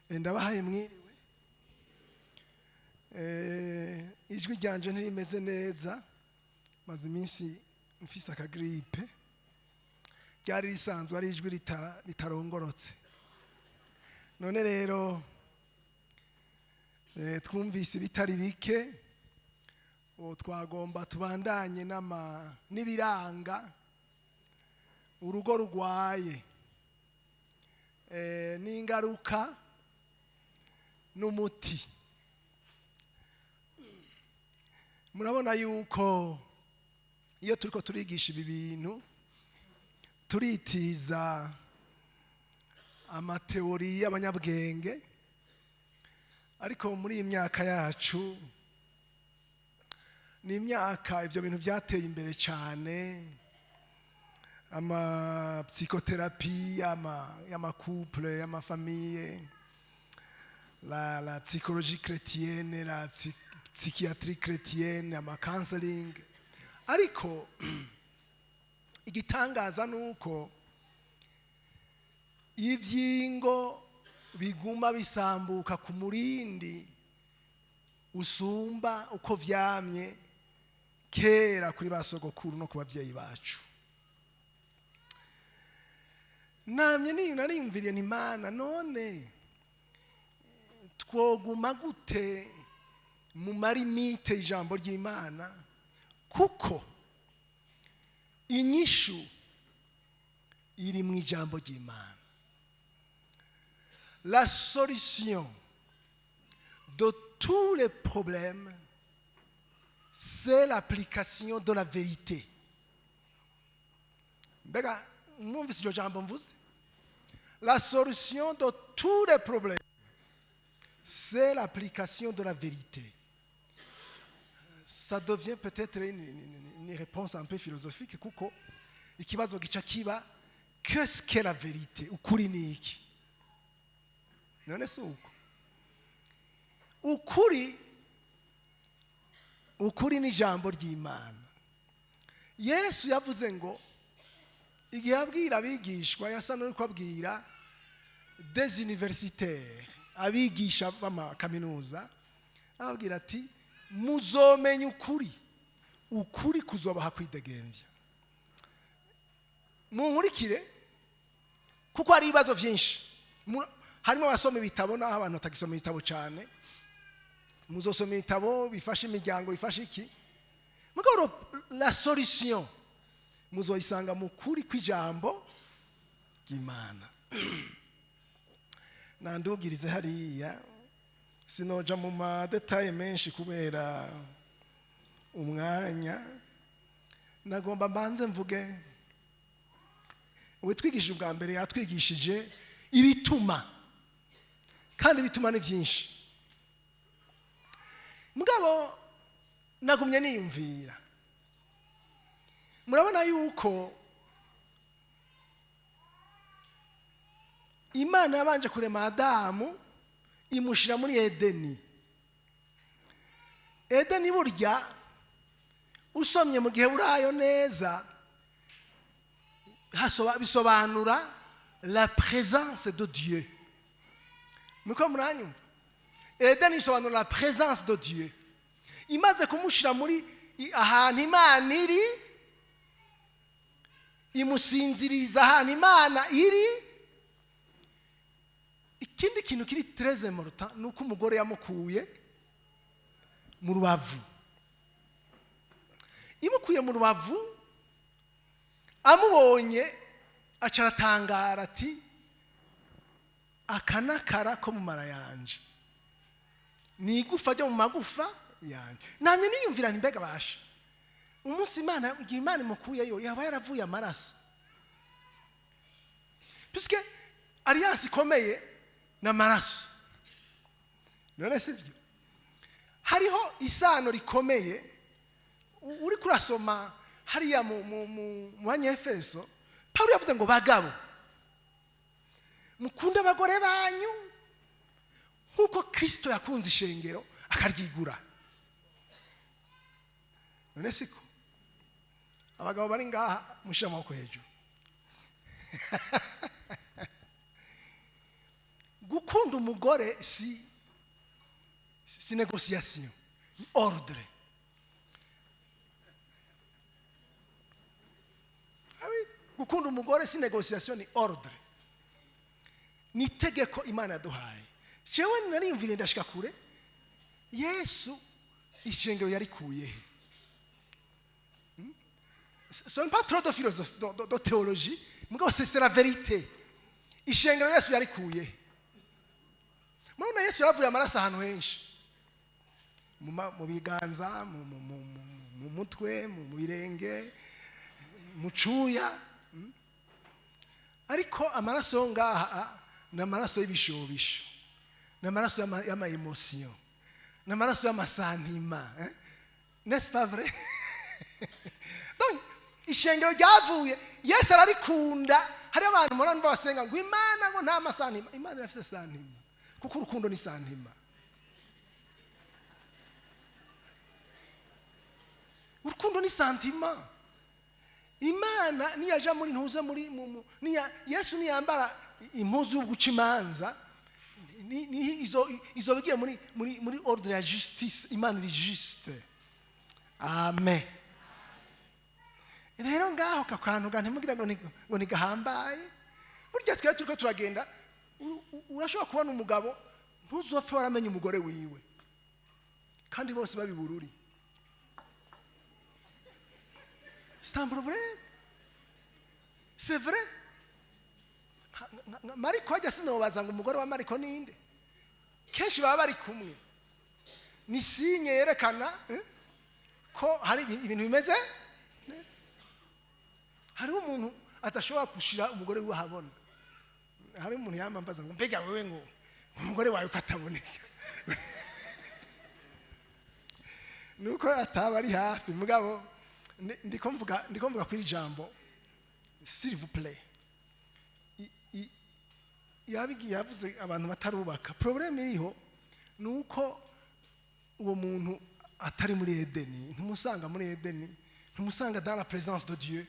ndabahaye mwiriwe. Ijwi ryanje ntirimeze neza, maze iminsi mfise akagripe. Ryari risanzwe ari ijwi ritarongorotse. None rero twumvise bitari bike, twagomba tubandanye n'ibiranga urugo rugwaye, n'ingaruka n'umuti. Murabona yuko iyo turiko turigisha ibi bintu turitiza amateori y'abanyabwenge, ariko muri iyi myaka yacu ni imyaka ivyo bintu byateye imbere cyane, ama psychothérapie, ama couple, ama famille, la psychologie chrétienne, la psychiatrie chrétienne, ama counseling. Ariko igitangaza nuko ivyingo biguma bisambuka ku murindi usumba uko vyamye kera kuri basogokuru no ku bavyeyi bacu. Namye narimviriye nti Mana, none twoguma gute mu marimite ijambo ry'Imana, kuko inyishu iri mu ijambo ry'Imana. La solution de tous les problèmes, c'est l'application de la vérité. Mbega mwumvise iryo jambo mvuze? La solution de tous les problèmes, c'est l'application de la vérité. Ça devient peut-être une réponse un peu philosophique, kuko ikibazo gica kiba, qu'est-ce qu'est la vérité? Ukuri ni iki? None si uko. Ukuri ni ijambo ry'Imana. Yesu yavuze ngo igihe abwira abigishwa, yasa n'uriko abwira des universitaires, abigisha b'amakaminuza, ababwira ati muzomenya ukuri kuzobaha kwidegembya. Munkurikire kuko hari ibibazo vyinshi. Harimo abasoma ibitabo n'aho abantu batagisoma ibitabo cyane. Muzosoma ibitabo bifasha imiryango, bifasha iki. Mugabo la solution muzoyisanga mu kuri kw'ijambo ry'Imana. Nandubwirize hariya, sinoja mu madetaye menshi kubera umwanya. Nagomba mbanze mvuge, witwigishije ubwa mbere yatwigishije ibituma, kandi bituma ni byinshi. Mugabo nagumye niyumvira, murabona yuko Imana yabanje kurema Adamu imushira muri Edeni. Edeni burya usomye mu gihe urayo neza bisobanura la présence de Dieu. Muko muranyumva? Edeni bisobanura la présence de Dieu. Imaze kumushira muri ahantu Imana iri, imusinziriza ahantu Imana iri. Ikindi kintu kiri très important nuko umugore yamukuye mu rubavu. Imukuye mu rubavu, amubonye acaratangara ati akanakara ko mu mara yanje, ni igufa ryo mu magufa yanje. Namye niyumvira nti mbega basha, umunsi igihe Imana imukuyeyo yaba yaravuye amaraso, puisque alliance ikomeye n'amaraso. None sivyo? Hariho isano rikomeye. Uri kurasoma hariya mu Banyefeso, Paulo yavuze ngo bagabo mukunde abagore banyu nkuko Kristo yakunze ishengero akaryigura. None siko? Abagabo bari ngaha mushira amaboko hejuru. gukunda umugore si négociation, ni ordre. Gukunda umugore si négociation, ni ordre. Ni itegeko Imana yaduhaye. Jewe nariyumvire ndashika kure, Yesu ishengero yarikuye. Ce n'est pas trop de philosophie, de théologie, mais c'est la vérité. Ishengero Yesu yarikuye. Mwana Yesu yaravuye amaraso ahantu henshi. Mu biganza, mu mutwe, mu birenge, mu cuya. Ariko amaraso ngaha ni amaraso y'ibishobisho. Ni amaraso y'ama emotion. Ni amaraso y'amasantima. N'est-ce pas vrai? Donc, ishengero ryavuye, Yesu ararikunda. Hari abantu murano basenga ngo Imana ngo nta masantima. Imana irafise santima. Kuko urukundo ni santima. Urukundo ni santima. Imana niyaja muri ntuza muri Yesu niyambara impuzu y'uguca imanza, izo bigiye muri ordre ya justice. Imana iri juste. Amen. Rero ngaho kakantu ntimugira ngo nigahambaye. Burya twe turiko turagenda, urashobora kubona umugabo ntuzopfe waramenye umugore wiwe kandi bose babibururi. C'est un problème. C'est vrai. Mariko ajya sinobaza ngo umugore wa Mariko ninde. Kenshi baba bari kumwe. Ni sinye yerekana ko hari ibintu bimeze. Hari umuntu atashobora gushira umugore wiwe habona. Hari umuntu yamambaza ngo mbega wewe ngo umugore wawe ukataboneka. Nuko ataba ari hafi mugabo ndiko mvuga kuri jambo s'il vous plaît. Yabigiye yavuze abantu batarubaka. Problème iriho nuko uwo muntu atari muri Edeni, ntumusanga muri Edeni, ntumusanga dans la présence de Dieu,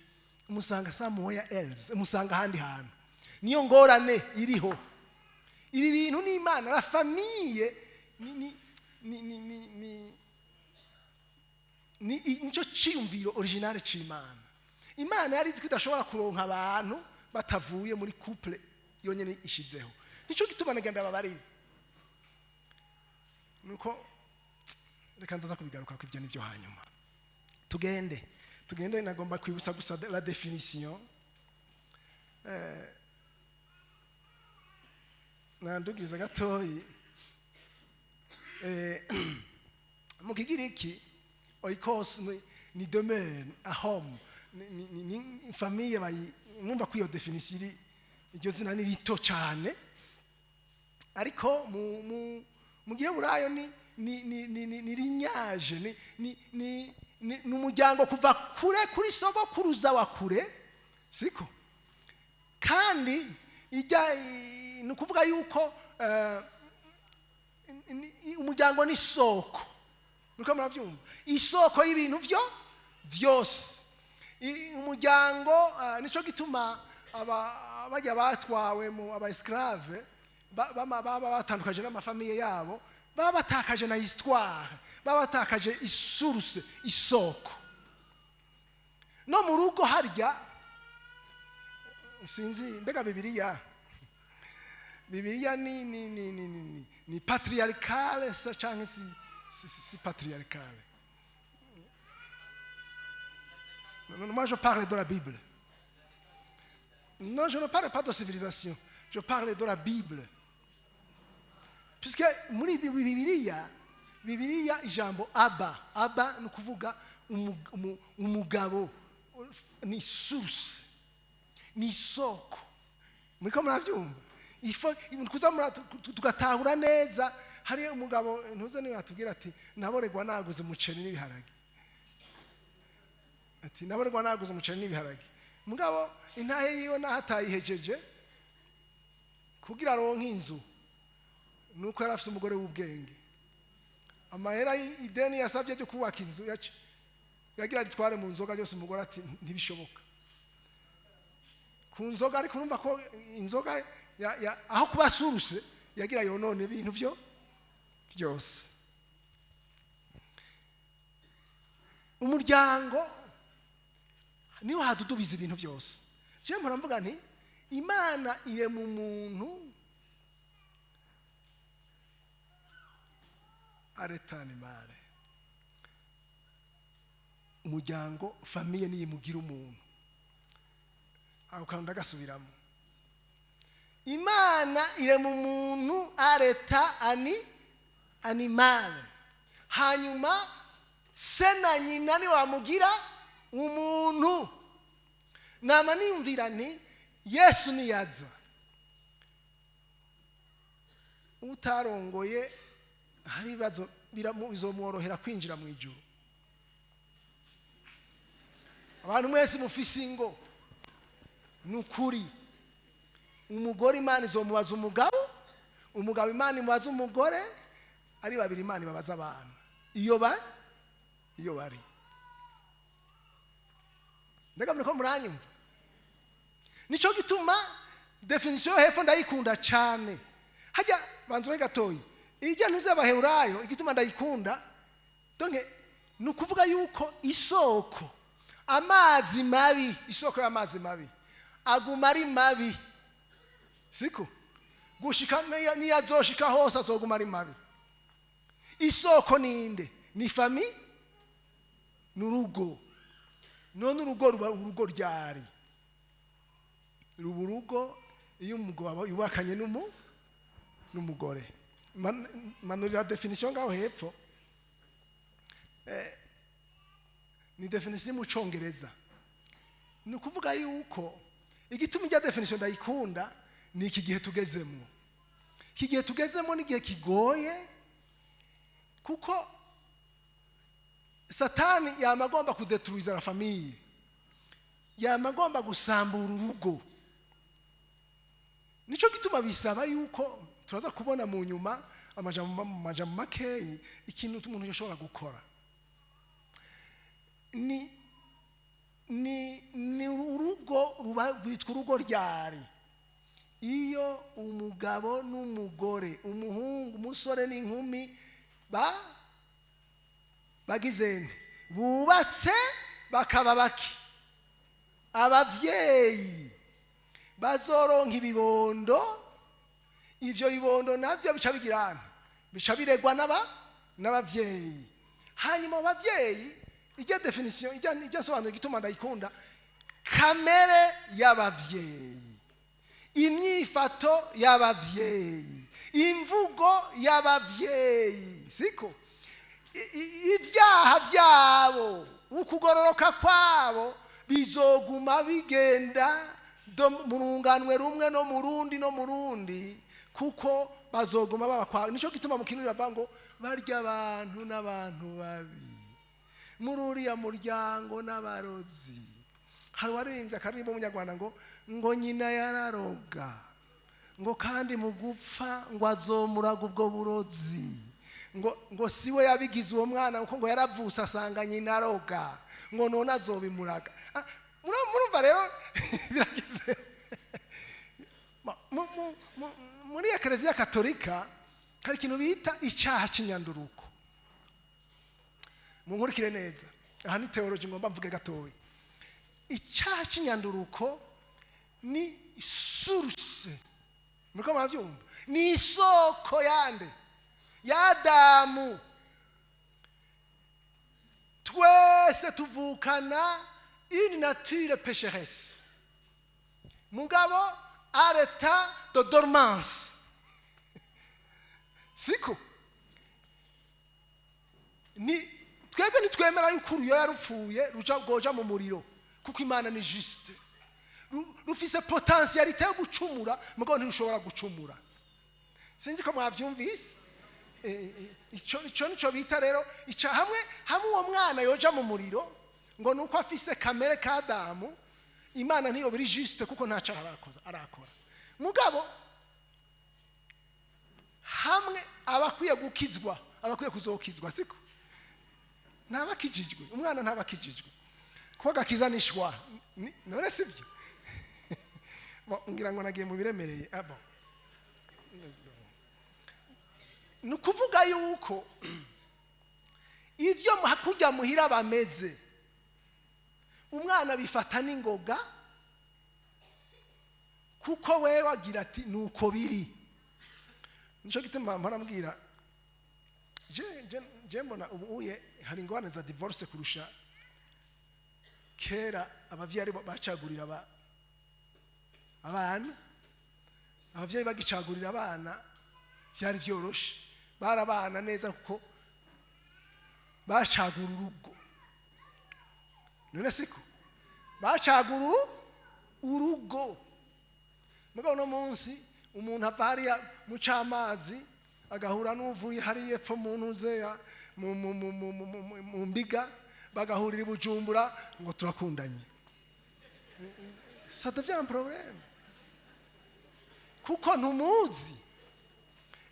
umusanga somewhere else, umusanga handi hantu. Niyo ngorane iriho. Ibi bintu ni Imana, la famille nico cyumviro original cy'Imana. Imana yari izi kudashobora kuronka abantu batavuye muri couple yonyene ishizeho. Nico gituma nagenda babarire. Nuko reka nzaza kubigaruka ko ibyo nibyo hanyuma. Tugende nagomba kwibutsa gusa la définition. Nandugiriza gatoyi. Mu Kigiriki oikos ni demeure, a home, ni famille bayi mwumva ko iyo definition iryo zina ni rito cyane. Ariko mu gihe burayo ni lignage, ni umuryango kuva kure kuri sogokuruza wa kure, siko kandi ijya ni kuvuga yuko umuryango ni soko. Nuko muravyumva isoko y'ibintu vyose. Umuryango nico gituma bajya batwawe mu aba esclave baba batandukaje n'amafamiye yabo, baba batakaje na histoire, baba batakaje isource, isoko. No mu rugo harya sinzi mbega Bibiliya ni patriarcale sa canke si patriarcale. Moi je parle de la Bible. Non, je ne parle pas de civilisation. Je parle de la Bible. Puisque muri Bibiliya ijambo Abba ni kuvuga umugabo, ni source, ni soko. Muriko muravyumva? Ifo tugatahura neza. Hari umugabo ntuze niwe atubwira ati naboregwa naguze umuceri n'ibiharage. Ati naboregwa naguze umuceri n'ibiharage. Mugabo intahe yiwe nahatayihejeje kugira ronke inzu nuko yarafise umugore w'ubwenge. Amahera ideni yasabye cyo kubaka inzu yagira ritware mu nzoga byose umugore ati ntibishoboka. Ku nzoga ariko urumva ko inzoga aho kuba suruse yagira yonone ibintu byo byose. Umuryango niho hadudubiza ibintu byose. Je mpora mvuga nti Imana ire mu muntu aretani mare. Umuryango famille ni imugira umuntu. Aho kandi agasubiramo. Imana ire mu muntu areta animale. Hanyuma se na nyina ni wamugira umuntu. Nama nimvira nti Yesu niyaza utarongoye hari bibazo bizomworohera kwinjira mu ijuru. Abantu mwese mufise ingo nukuri umugore Imana izomubaza umugabo, umugabo Imana imubaza umugore, ari babiri Imana ibabaza abana iyo bari. Mbega muriko muranyumva? Nico gituma definition hepfo ndayikunda cyane. Hajya banzure gatoyi ijya ntuze abaheburayo igituma ndayikunda donke nukuvuga yuko isoko amazi mabi, isoko y'amazi mabi aguma ari mabi, siko gushika niyazoshika hose azoguma ari mabi. Isoko ninde? Ni fami, nurugo. None urugo ryari ruburugo iyo umugabo yubakanye n'umugore. Manurira definition ngaho hepfo ni definition mu Congereza. Ni ukuvuga yuko igituma ijya definition ndayikunda ni iki gihe tugezemo. Iki gihe tugezemo ni gihe kigoye kuko Satani yamagomba kudetruiza la famille, yamagomba gusambura urugo. Nico gituma bisaba yuko turaza kubona mu nyuma amajambo makeyi ikintu umuntu yoshobora gukora. Ni urugo rwitwa urugo ryari iyo umugabo n'umugore, umuhungu, umusore n'inkumi bagizene bubatse bakaba baki abavyeyi bazoronka ibibondo. Ivyo bibondo navyo bica bigirana, bica biregwa n'abavyeyi. Hanyuma abavyeyi ijya definition ijya sobanura gituma ndayikunda kamere y'abavyeyi, imyifato y'abavyeyi, imvugo y'abavyeyi, siko ibyaha byabo ukugororoka kwabo bizoguma bigenda murunganwe rumwe no murundi kuko bazoguma babakwa. Nico gituma mu kintu bavuga ngo barya abantu n'abantu babi muri uriya muryango n'abarozi. Hari waririmbye akaririmbo mu Nyarwanda ngo nyina yararoga ngo kandi mu gupfa ngo azomuraga ubwo burozi, ngo siwe yabigize uwo mwana kuko ngo yaravuse asanga nyina aroga ngo none azobimuraga. Murumva rero biragize muri Eklezia Katolika hari ikintu bita icyaha cy'inyanduruko. Munkurikire neza, aha ni theology ngomba mvuge gatoyi. Icyaha cy'inyanduruko ni source, muriko mwavyumva, ni isoko yande y'Adamu. Twese tuvukana une nature pécheresse, mugabo à l'état de dormance, siko ni twebwe nitwemera yuko uruyo yarupfuye ruja mu muriro kuko Imana ni juste, rufise potentialité yo gucumura mugabo ntirushobora gucumura. Sinzi ko mwavyumvise. Ico nico bita rero ica hamwe uwo mwana yoja mu muriro ngo nuko afise kamere ka Adamu. Imana ntiyo biri juste kuko ntaca arakora mugabo hamwe abakwiye gukizwa, abakwiye kuzokizwa, siko ntabakijijwe, umwana ntabakijijwe kuko gakizanishwa none sivyo. Ngira ngo nagiye mu biremereye nukuvuga yuko ivyo hakujya muhira bameze umwana bifata n'ingoga kuko wewe agira ati nuko biri. Nico gituma mparambwira je mbona ubuye hari ingwane za divorce kurusha kera. Abavyeyi bacagurira abana, abavyeyi bagicagurira abana byari vyoroshe, barabana neza kuko bacagura urugo. None siko bacagura urugo. Mugabo no munsi umuntu avariya mu camazi agahura n'uvuye hari yepfo mu ntuzeya mu mbiga bagahurira Bujumbura ngo turakundanye. Ça devient un problème kuko ntumuzi.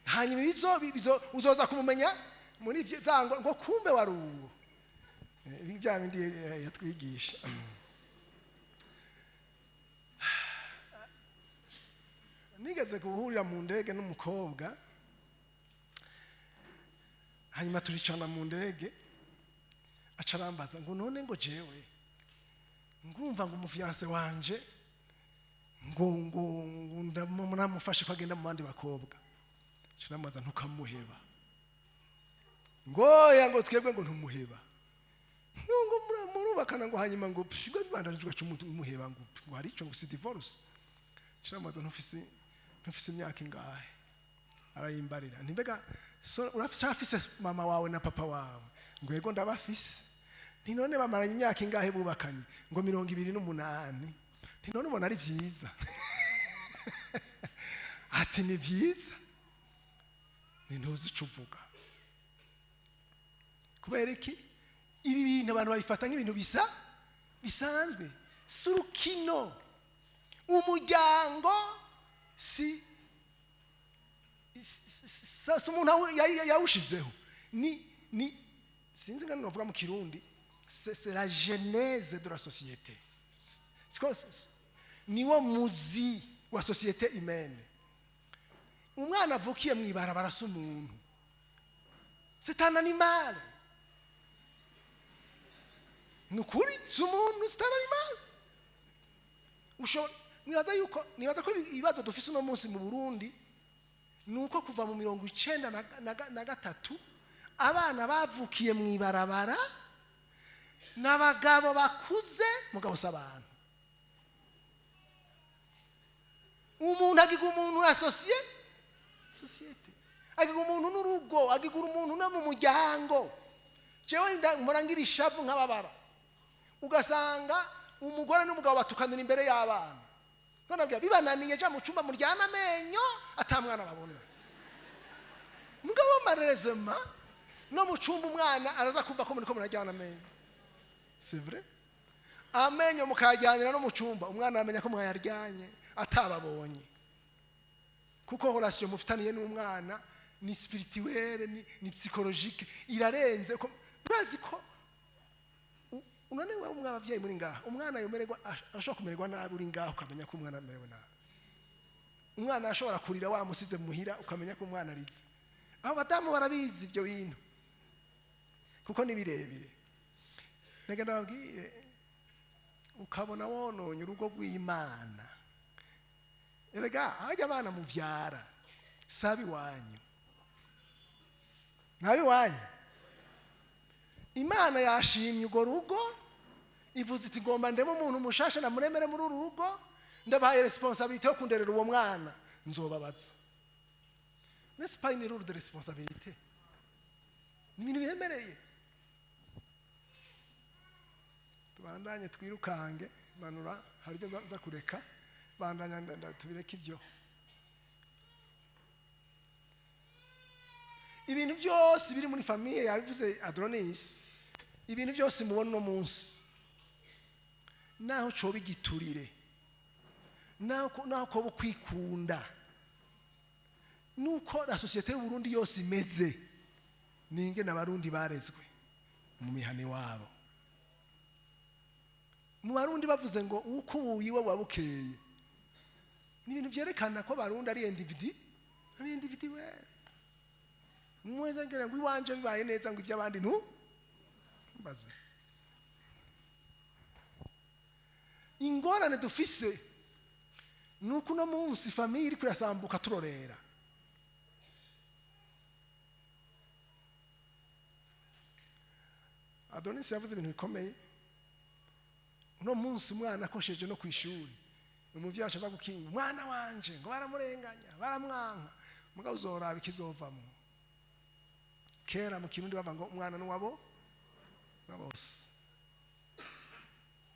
Hanyuma uzoza kumumenya muri zango ngo kumbe waruwo bya bindi yatwigisha. Nigeze guhurira mu ndege n'umukobwa, hanyuma turicana mu ndege acarambaza ngo none ngo jewe ngumva ngo umufiance wanje ngo ndamufashe kwagenda mu bandi bakobwa. Ciramaza ntukamuheba. Ngoya ngo twebwe ngo ntumuheba. Ngo murubakana ngo hanyuma ngo bwo bibandanijwe cy'umuheba ngo hari cyo ngo si divorce. Ciramaza ntufise imyaka ingahe. Arayimbarira ntibega so urafise mama wawe na papa wawe ngo yego ndabafise. None bamaranye imyaka ingahe bubakanye ngo 28. None ubona ari byiza. Ati ni byiza. Nintuzi cuvuga. Kubera iki ibi bintu abantu babifata nk'ibintu bisanzwe. Surukino umuryango si umuntu yawushizeho ni sinzi ngano novuga mu Kirundi. C'est la genèse de la société. Niwo muzi wa société humaine. Umwana avukiye mwibarabara sumuntu. C'est un animal. Nukuri sumuntu c'est un animal. Nibaza ko ibibazo dufise no munsi mu Burundi nuko kuva mu 1993 abana bavukiye mwibarabara n'abagabo bakuze mugabo sabana. Umuntu agiga umuntu société agiga umuntu n'urugo agiga umuntu no mu muryango. Jewe murangira ishavu nk'ababara ugasanga umugore n'umugabo batukanira imbere y'abana. None bibananiye ja mu cyumba muryana amenyo atamwana babona. Mugabo marezema no mu cyumba umwana araza kumva ko muri ko murajyana amenyo. C'est vrai? Amenyo mukajyanira no mu cyumba umwana amenya ko mwayaryanye atababonye. Kuko relation mufitaniye n'umwana ni spirituelle ni psychologique irarenze ko urazi ko unane wa umwabavyeyi muri ngaha umwana yomererwa ashobora kumererwa nabi uri ngaha ukamenya ko umwana amerewe nabi. Umwana ashobora kurira wamusize muhira ukamenya ko umwana arize. Abo badamu barabizi ibyo bintu kuko ni birebire. Negenda babwire ukabona wononye urugo rw'Imana. Erega hajya abana muvyara sabi wanyu nabi wanyu. Imana yashimye ugo rugo ivuze iti ngomba ndemo umuntu mushasha na muremere muri uru rugo ndabaye responsabilité yo kunderera uwo mwana nzobabaza. N'est-ce pas une lourde responsabilité? Ni ibintu biremereye. Tubandanye twirukange manura hari byo nza kureka bandanya tubireka ibyo. Ibintu byose biri muri famille yabivuze Adronis. Ibintu byose mubona no munsi naho cyo bigiturire naho ko kwikunda nuko la société y'u Burundi yose imeze ninge n'abarundi barezwe mu mihane wabo. Mu barundi bavuze ngo uko uyiwe wabukeye ni ibintu byerekana ko barundi ari individu we. mweze ngira ngo iwanje bibaye neza ngo iby'abandi mbaze. Ingorane dufise nuko no munsi famille iri kurasambuka turorera. Adonis yavuze ibintu bikomeye. Uno munsi umwana akosheje no kwishuri, umuvyi ashaka gukinga umwana wanje ngo baramurenganya baramwanka, mugabo uzoraba ikizovamo. Kera mu Kirundi bava ngo umwana n'uwabo bose.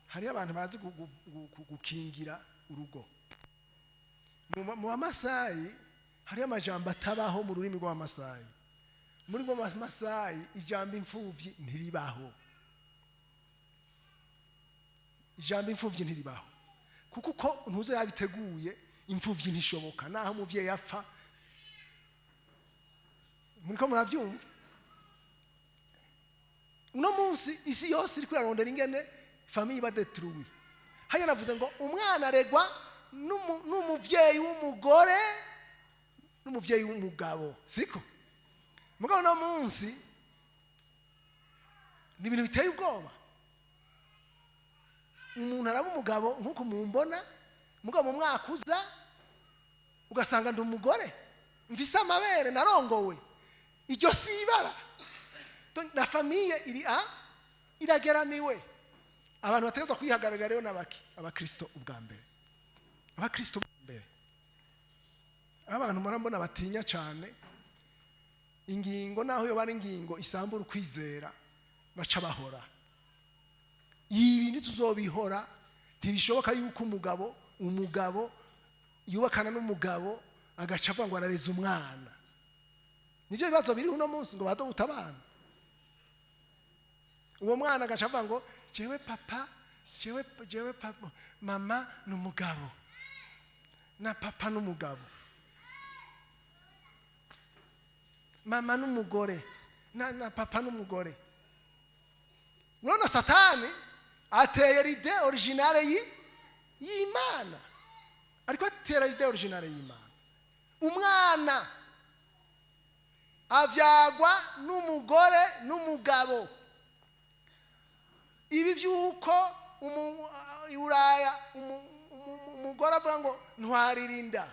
Hari abantu bazi gukingira urugo. Mu Bamasayi hari amajambo atabaho mu rurimi rw'Abamasayi. Muri rwo Bamasayi ijambo imfuvyi ntiribaho. Ijambo imfuvyi ntiribaho. Kuko uko ntuze yabiteguye imfuvyi ntishoboka naho umuvyeyi yapfa. Muriko muravyumva? Uno munsi isi yose iri kurarondera ingene famille badetruwe. Haya navuze ngo umwana aregwa n'umuvyeyi w'umugore n'umuvyeyi w'umugabo, siko? Mugabo no munsi ni ibintu biteye ubwoba. Umuntu araba umugabo nkuko mumbona, mugabo mu mwaka uza ugasanga ndi umugore mfise amabere narongowe. Iryo sibara. La famille irageramiwe. Abantu bategezwa kwihagararira rero nabaki abakristo ubwa mbere. Abakristo ubwa mbere. Abantu marambona batinya cyane ingingo naho yo bari ingingo isambura kwizera baca bahora. Ibi ntituzobihora, ntibishoboka yuko umugabo yubakana n'umugabo agaca avuga ngo arareze umwana. Nivyo bibazo biri uno munsi ngo bado utabana. Uwo mwana agaca avuga ngo jewe papa mama n'umugabo na papa n'umugabo, mama n'umugore na papa n'umugore. Urona Satani ateye l'idée originale y'Imana, ariko atera l'idée originale y'Imana. Umwana avyagwa n'umugore n'umugabo. Ibi vyuko Iburaya umugore avuga ngo ntwaririnda,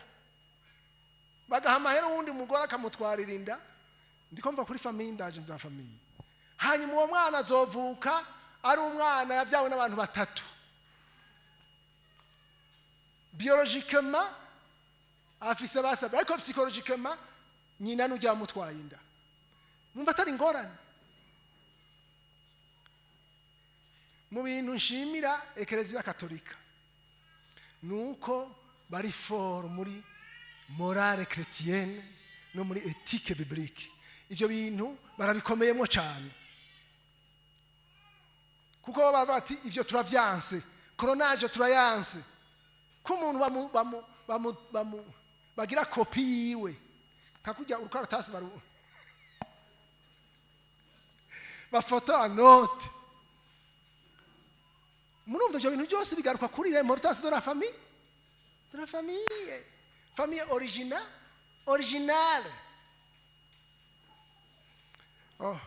bagaha amahera wundi mugore akamutwaririnda. Ndiko mva kuri famille ndaje nza famille. Hanyuma uwo mwana azovuka ari umwana yavyawe n'abantu batatu. Biologiquement afise basabye, ariko psychologiquement nyina n'ujya mutwaye inda. Numva atari ingorane. Mu bintu nshimira Eklezia Katolika nuko bari fort muri morale chrétienne no muri éthique biblique. Ivyo bintu barabikomeyemo cyane. Kuko baba bati ivyo turavyanse, coronage turayanse. Ko umuntu bagira kopi yiwe kakujya urukaratasi bafoto anote. Murumva ivyo bintu byose bigaruka kuri l'importance de la famille, de la famille, famille originale. Oh,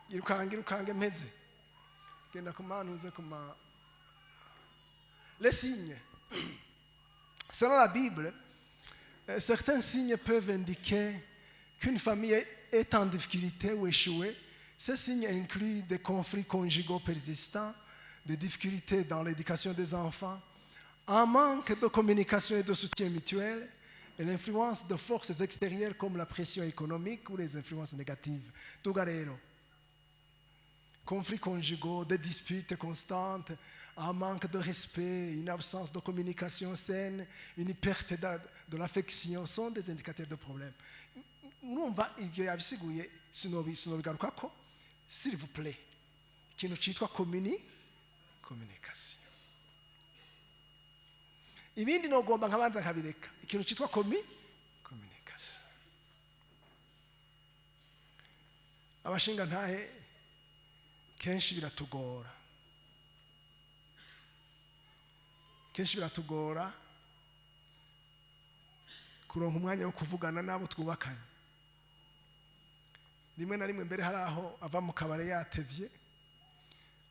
irukange meze genda kumanuze kuma les signes. Selon la Bible, certains signes peuvent indiquer qu'une famille est en difficulté ou échouée. Ces signes incluent des conflits conjugaux persistants, des difficultés dans l'éducation des enfants, un manque de communication et de soutien mutuel, et l'influence de forces extérieures comme la pression économique ou les influences négatives. Tugarero. Conflits conjugaux, des disputes constantes, un manque de respect, une absence de communication saine, une perte de l'affection sont des indicateurs de problèmes. Numva ivyo yabisiguye sinobigarukako. S'il vous plaît, ikintu citwa communication. Ibindi nogomba nkabanza kabireka. Ikintu citwa communication. Abashinga ntahe kenshi biratugora. Kuronka umwanya wo kuvugana nabo twubakanye. rimwe na rimwe mbere hari aho ava mu kabare yatevye,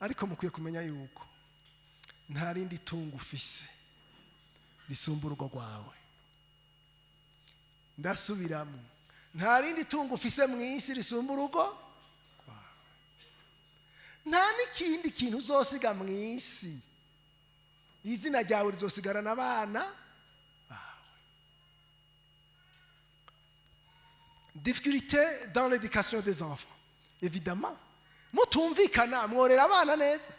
ariko mukwiye kumenya yuko nta rindi tungo ufise risumba urugo rwawe. Ndasubiramo, nta rindi tungo ufise mw'isi risumba urugo rwawe. Nta n'ikindi kintu uzosiga mw'isi, izina ryawe rizosigarana abana bawe. Difficulté dans l'éducation des enfants, évidemment. Mutumvikana mworera abana neza.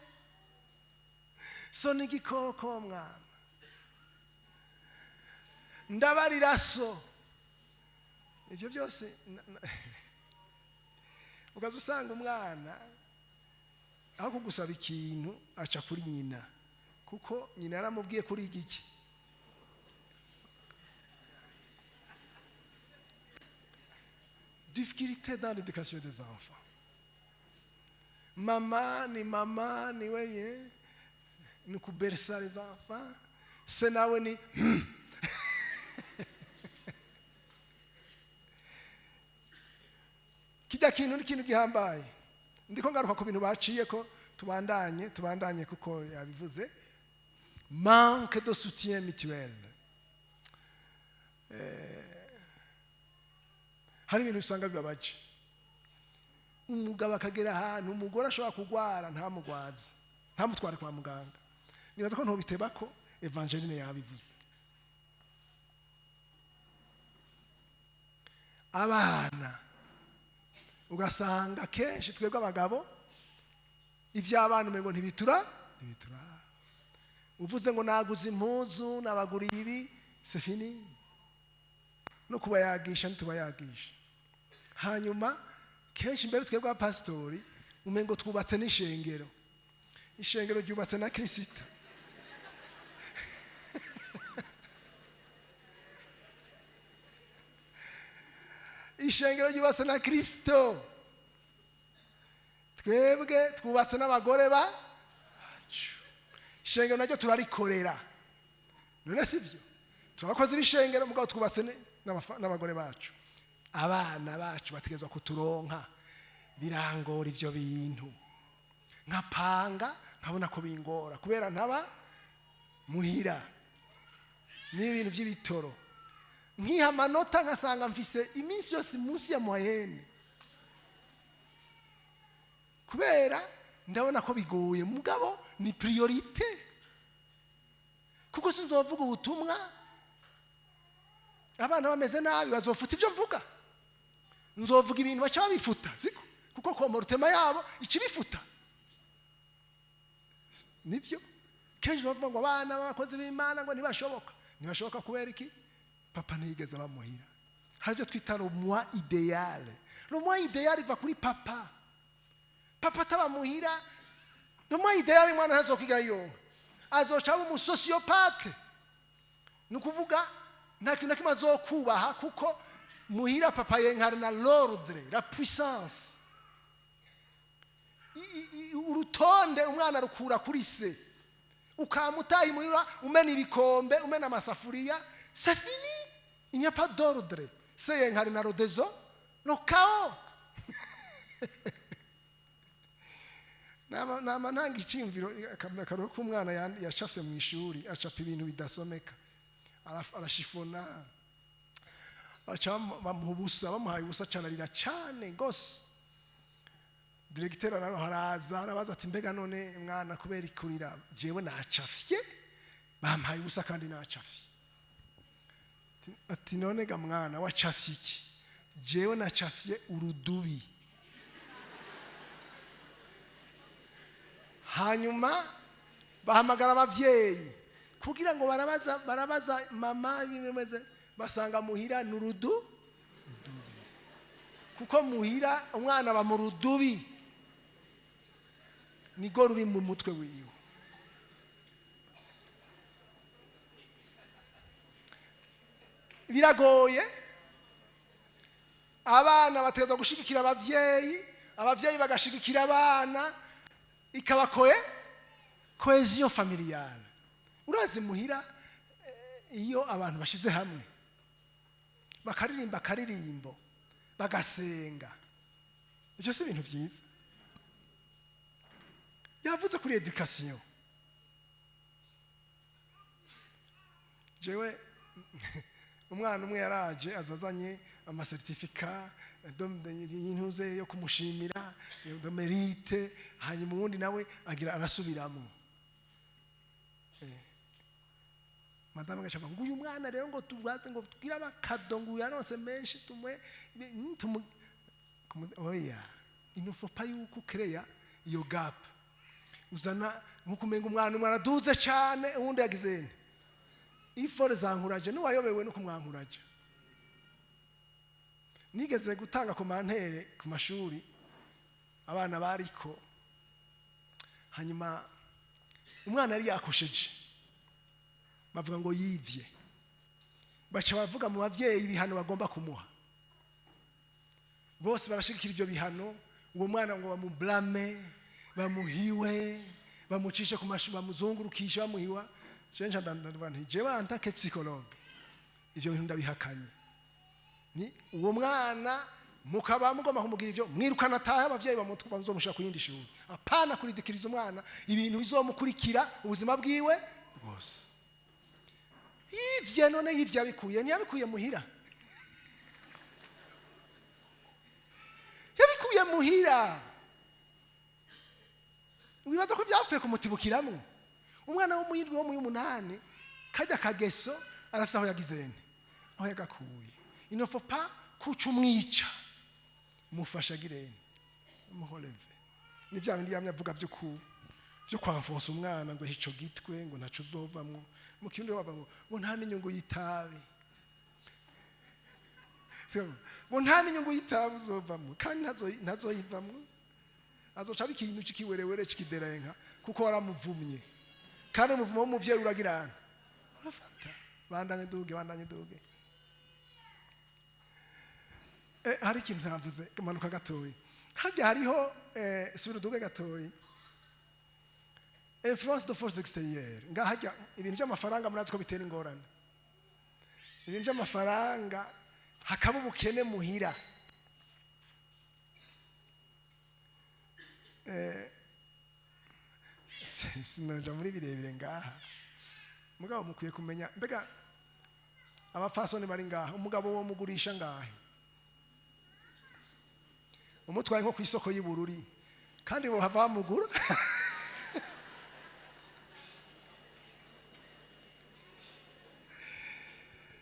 So n'igikoko mwana, ndabarira so, ivyo byose ukaza usanga umwana aho kugusaba ikintu aca kuri nyina, kuko nyina yaramubwiye kuri igiki. Difficulté dans l'éducation des enfants. Mama ni weye ni kubersa les enfants, se nawe ni kijya kintu n'ikintu gihambaye. Ndiko ngaruka ku bintu baciye ko tubandanye kuko yabivuze. Manque de soutien mutuel. Hari ibintu usanga bibabaje. Umugabo akagera ahantu umugore ashobora kugwara ntamugwaza, ntamutware kwa muganga. Nibaza ko ntobiteba ko Evangeline yabivuze. Abana ugasanga kenshi twebwe abagabo ivy'abana umengo ntibitura. Uvuze ngo naguze impuzu nabaguriye ibi, c'est fini. No kubayagisha ntitubayagisha. Hanyuma kenshi mbere twebwe abapasitori umengo twubatse n'ishengero. Ishengero ryubatse na Kristo. Ishengero ryubatse na Kristo. Twebwe twubatse n'abagore bacu. Ishengero naryo turarikorera. None sivyo? Turabakoze b'ishengero mugabo twubatse n'abagore bacu. Abana bacu bategezwa kuturonka. Birangora ivyo bintu. Nkapanga nkabona ko bingora kubera ntaba muhira n'ibintu by'ibitoro. Nkiha amanota nkasanga mfise iminsi yose munsi ya moyenne, kubera ndabona ko bigoye. Mugabo ni priorité, kuko sinzovuga ubutumwa abana bameze nabi bazofuta ivyo mvuga. Nzovuga ibintu baca babifuta, siko kuko komortema yabo ikibifuta. Nivyo kenshi bavuga ngo abana bakoze b'Imana ngo ntibashoboka kubera iki? Papa ntiyigeze bamuhira. Hari ibyo twita le moi idéal. Le moi idéal iva kuri papa. Papa atabamuhira, le moi idéal mwana ntazokwiga yonka, azoca aba umusosiyopate. Ni ukuvuga nta kintu na kimwe azokubaha, kuko muhira papa yenkarana l'ordre, la puissance. Urutonde umwana rukura kuri se, ukamutaha imuhira umena ibikombe umena amasafuriya, c'est fini. Il n'y a pas d'ordre. C'est yenkarana rodezo, le chaos. Nama nanga icimviro akaroro k'umwana yashafye mu ishuri, acapa ibintu bidasomeka, arashifona, bamuhaye ubusa cyane, arira cyane gose. Directeur haraza arabaza ati mbega none mwana kubera ikurira? Jewe nacafye, bampaye ubusa kandi nacafye. Ati none ga mwana wacafye iki? Jewe nacafye urudubi. Hanyuma bahamagara abavyeyi kugira ngo barabaza mama bimeze, basanga muhira nurudu, kuko muhira umwana ba mu rudubi nigo ruri mu mutwe wiwe. Biragoye. Abana bategezwa gushigikira abavyeyi bagashigikira abana, ikaba cohesion familiale. Urazi muhira iyo abantu bashize hamwe bakaririmba akaririmbo bagasenga, ivyo si ibintu vyiza. Yavuze kuri education. Jewe umwana umwe yaraje azazanye amasertifika y'intuze yo kumushimira de mérite, hanyuma ubundi nawe agira arasubiramo. Madame gashaba ngo uyu mwana rero ngo tubaze ngo tugira abakado ngo yaronse menshi oya, il ne faut pas yuko créer iyo gap. Uzana nkukumenga umwana umwe araduze cyane uwundi yagizene. Ifore zankuraje n'uwayobewe no kumwankuraje. Nigeze gutanga komantere ku mashuri abana bariko, hanyuma umwana yari yakosheje bavuga ngo yivye, baca bavuga mu bavyeyi ibihano bagomba kumuha. Bose barashikira ivyo bihano, uwo mwana ngo bamublame, bamuhiwe, bamucishe ku mashuri, bamuzungurukisha bamuhiwa. Jenja ndandabana jewe antake psychologue ivyo bintu ndabihakanye. Ni uwo mwana mukaba mugomba kumugira ivyo mwirukana tahe abavyeyi bamuzomushaka kuyindi shuri. Apana kuridikiriza umwana ibintu bizomukurikira ubuzima bwiwe bwose. Ivyo none ivyo abikuye ni yabikuye muhira. Yabikuye muhira. Wibaza ko byapfuye kumutibukiramwe. Umwana wo muyirwe wo mu y'umunani kajya kageso arafite aho yagizene, aho yagakuye. Il ne faut pas kuca umwica, mufasha girene umuhoreve. Ni bya bindi yamye avuga byo kwamfonsa umwana ngo hico gitwe ngo ntaco uzovamwo. Mu kirundi baba ngo nta n'inyungu y'itabi, ngo nta n'inyungu y'itabi uzovamwo kandi ntazoyivamwo. Azoca ari ikintu cikiwerewere cikiderenka kuko waramuvumye. Kandi umuvumo w'umuvyeyi uragirana urafata bandanye duge. Hari ikintu navuze kamanuka gatoyi, harya hariho subira duge gatoyi, influence de force extérieure. Ngahajya ibintu by'amafaranga murazi ko bitera ingorane. Ibintu by'amafaranga hakaba ubukene muhira. Sinaja muri birebire ngaha, mugabo mukwiye kumenya mbega abafasoni bari ngaha, umugabo wo mugurisha ngahe umutwaye nko ku isoko y'Ibururi kandi bo hava mugura.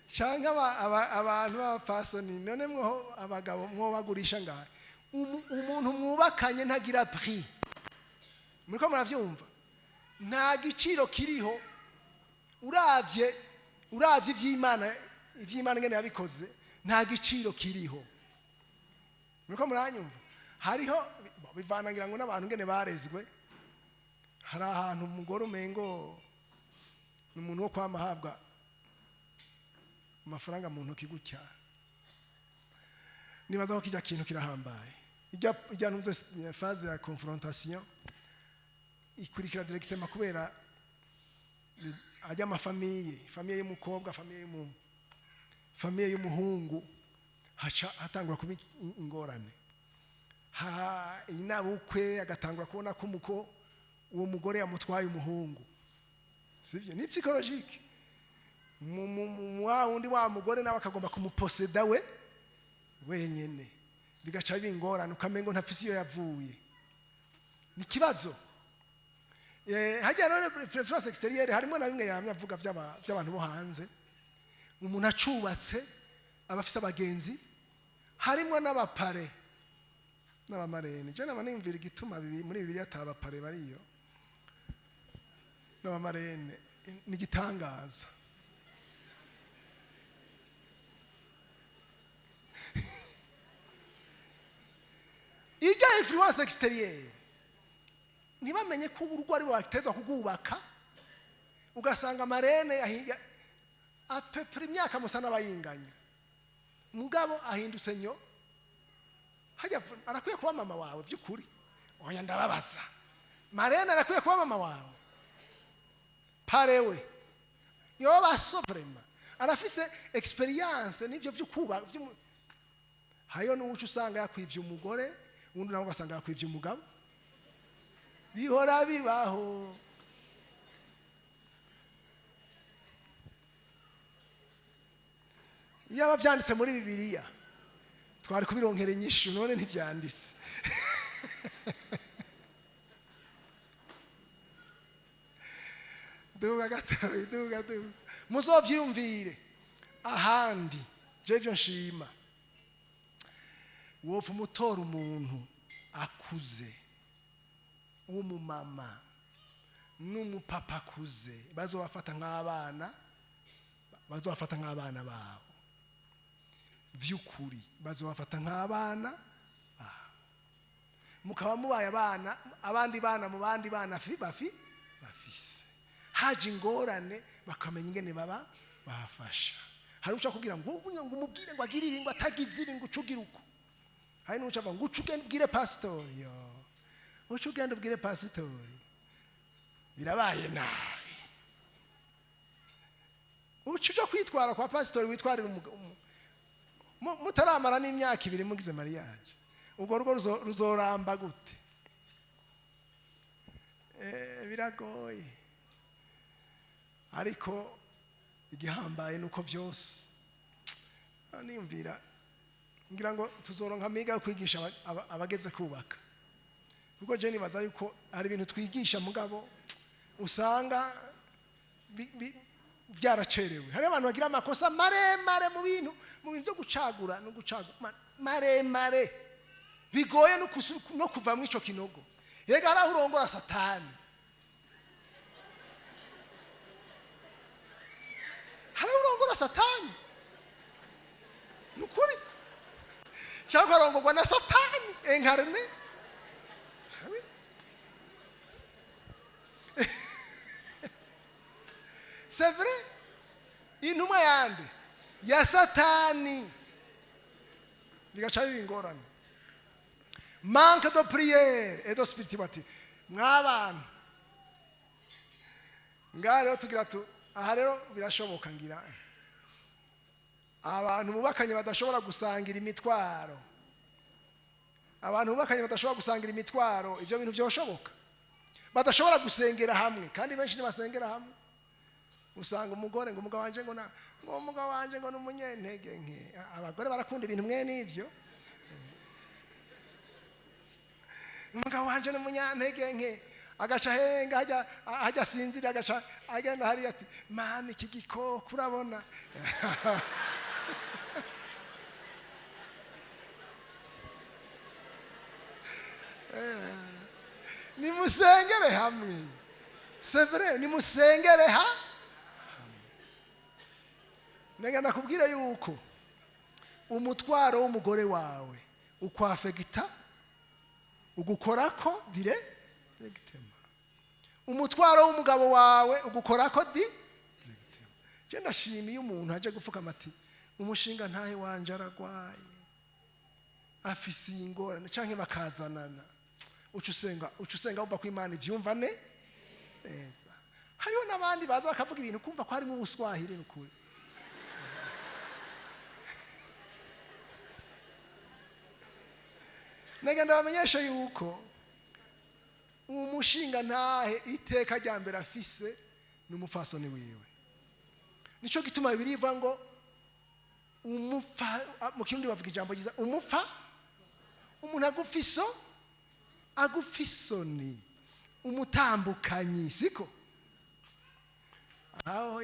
Cyangwa abantu b'abafasoni none mwo abagabo mwo bagurisha ngahe. Umuntu mwubakanye ntagira prix, muriko muravyumva, nta giciro kiriho. Uravye ivy'Imana ngene yabikoze, nta giciro kiriho. Muriko muranyumva, hariho bivanangira ngo n'abantu ngene barezwe. Hari ahantu umugore umengo n'umuntu wo kwamahabwa amafaranga mu ntoki gutya. Nibaza ko kijya kintu kirahambaye. Ijya ntuze phase ya confrontation ikurikira directement kubera ajya famille y'umukobwa, famille y'umuhungu haca hatangura kuba ingorane. Inabukwe agatangura kubona ko uwo mugore yamutwaye umuhungu. Sivyo? Ni psychologique. Wundi wa mugore nawe akagomba kumuposeda wenyene, bigaca bingorana ukamengo ntafise iyo yavuye. Ni kibazo. Hajya none influence extérieure harimo na bimwe yamye avuga by'abantu bo hanze. Umuntu acubatse abafise abagenzi, harimo n'abapare n'abamarene. Je namanimvira igituma muri Bibiliya atabapare bariyo n'abamarene, ni gitangaza. Ijya influence extérieure ntibamenye ko urugo ari wateza kugubaka, ugasanga amarene apepre imyaka musa n'abayinganya, mugabo ahindutse nyo. Hajya arakwiye kuba mama wawe by'ukuri. Oya ndababaza, marene arakwiye kuba mama wawe, parewe yo basovrema arafise experience n'ivyo by'ukuba. Hayo n'uco usanga yakwivye umugore undi nawe ugasanga yakwivye umugabo. Bihora bibaho. Yaba byanditse muri Bibiliya twari kubironkera inyishu, none ntibyanditse. Duga gatoyi, duga. Muzovyumvire ahandi je byo nshima. Wofu mutora umuntu akuze w'umumama n'umupapa akuze bazobafata nk'abana babo. Vyukuri bazobafata nk'abana babo. Mukaba mubaye abana, abandi bana mu bandi bana bafise. Haje ingorane bakamenya ingene baba bafasha. Hari uca kugira ngo umubwire ngo agire ibi ngo atagize ibi ngo ucugira uko. Hari n'uca avuga ngo ucugende ubwire pastori yo. Ucugende ubwire pastori. Birabaye nabi. Ucuja kwitwara kwa pastori witwarira mutaramara n'imyaka 2 mugize mariage. Ubwo rugo ruzoramba gute? Biragoye. Ariko igihambaye nuko vyose niyumvira ngira ngo tuzoronka amiga yo kwigisha abageze kubaka. Kuko je nibaza yuko hari ibintu twigisha mugabo usanga byaracerewe. Hari abantu bagira amakosa maremare mu bintu byo gucagura no gucagura maremare bigoye no kuva mu ico kinogo. Yega arahurongora Satani. Harurongora Satani. Nukuri. Cyangwa arongorwa na Satani enkarne. C'est vrai. Inuma yande ya Satani. Bigacha bingorane. Manque de prière et de spiritualité. Mwabana. Ngaro tugira tu aha rero birashoboka ngira. Abantu mubakanye badashobora gusangira imitwaro. Abantu mubakanye badashobora gusangira imitwaro, ivyo bintu byoshoboka. Badashobora gusengera hamwe kandi benshi ntibasengera hamwe. Usanga umugore ngo umugabo wanje ngo n'umunyentege nke. Abagore barakunda ibintu mwe n'ivyo. Umugabo wanje n'umunyantege nke. Agaca henga hajya sinzira agaca agenda hari ati man iki gikoko urabona. Ni musengere hamwe. C'est vrai, ni musengere hamwe. Nenga nakubwira yuko umutwaro w'umugore wawe ukwafegita ugukorako directement. Umutwaro w'umugabo wawe ugukorako directement. Je ndashimiye umuntu aje gufuka amati umushinga ntahe wanje aragwaye afise ingorane canke bakazanana ucusenga umva ko Imana ivyumva neza. Hariho nabandi baza bakavuga ibintu kumva ko harimo ubuswahili n'ukuri. Negenda bamenyesha yuko umushinga ntahe iteka rya mbere afise n'umufasoni wiwe. Nico gituma biriva ngo umufa mu kirundi bavuga ijambo ryiza umufa umuntu agufisoni umutambukanyi siko aho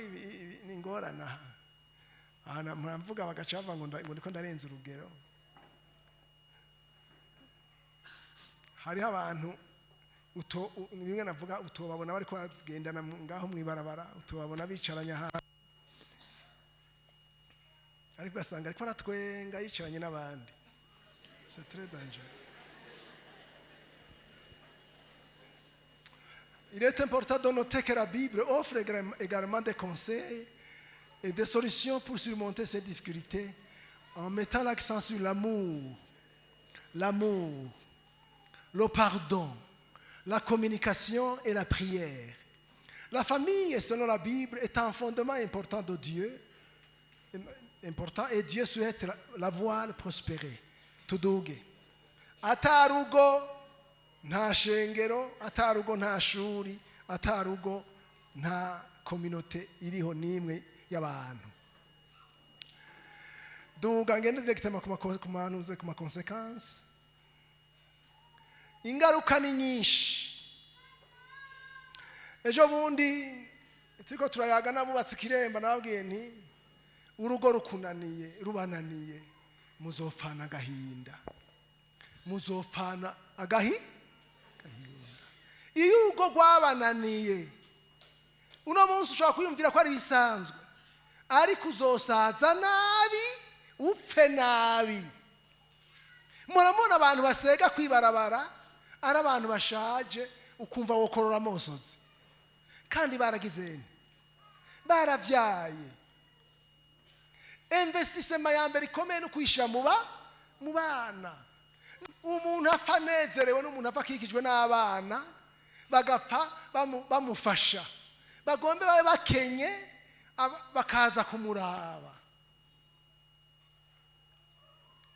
ni ngorana. Ana mvuga bagacava ngo ndiko ndarenza urugero. Hari abantu bimwe navuga utobabona bari kwagendana ngaho mwibarabara utobabona bicaranya ha ariko basanga ariko natwenga yicaranye n'abandi. C'est très dangereux. Il est important de noter que la Bible offre également des conseils et des solutions pour surmonter ces difficultés en mettant l'accent sur l'amour, le pardon, la communication et la prière. La famille, selon la Bible, est un fondement important de Dieu, et Dieu souhaite la voir prospérer. Tuduge. atarugo nta shengero, atarugo nta shuri, atarugo nta communauté iriho nimwe y'abantu. Duga ngende directement ku ma conséquences. Ingaruka ni nyinshi. Ejo bundi turiko turayaga nabubatse Kiremba, nababwiye nti urugo rukunaniye, rubananiye, muzofana agahinda, muzofana agahinda. Iyo urugo rwabananiye, uno munsi ushobora kwiyumvira ko ari bisanzwe, ariko uzosaza nabi, upfe nabi. Muramubona abantu basega kwibarabara, ari abantu bashaje, ukumva wokorora amosozi, kandi baragizeni, baravyaye. Investissement ya mbere ikomeye no kwishyira mu bana. Umuntu apfa anezerewe n'umuntu apfa akikijwe n'abana, bagapfa bamufasha, bagombe babe bakenye, bakaza kumuraba.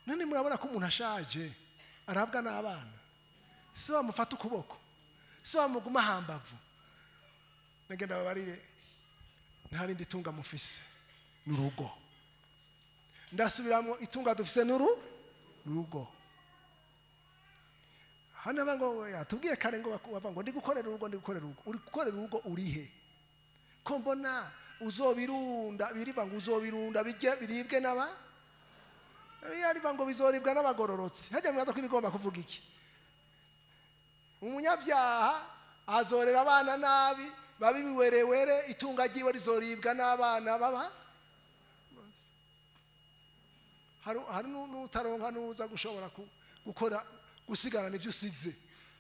None murabona ko umuntu ashaje arabwa n'abana, si bamufata ukuboko, si bamuguma hambavu. Nagenda babarire, nta rindi tunga mufise n'urugo. Ndasubiramo, itunga dufise n'urugo. Hano bango yatubwiye kare ngo bava ndi gukorera urugo, uri gukorera urugo urihe? Ko mbona uzobirunda, biriva ngo uzobirunda biribwe n'aba, yariva ngo bizoribwa n'abagororotsi. Hajya mwaza kwibigomba kuvuga iki? Umunyabyaha azorera abana nabi, babiwerewere, itunga ryiwe rizoribwa n'abana baba. Hari n'utaronka nuza gushobora gukora gusigarana ivyo usize,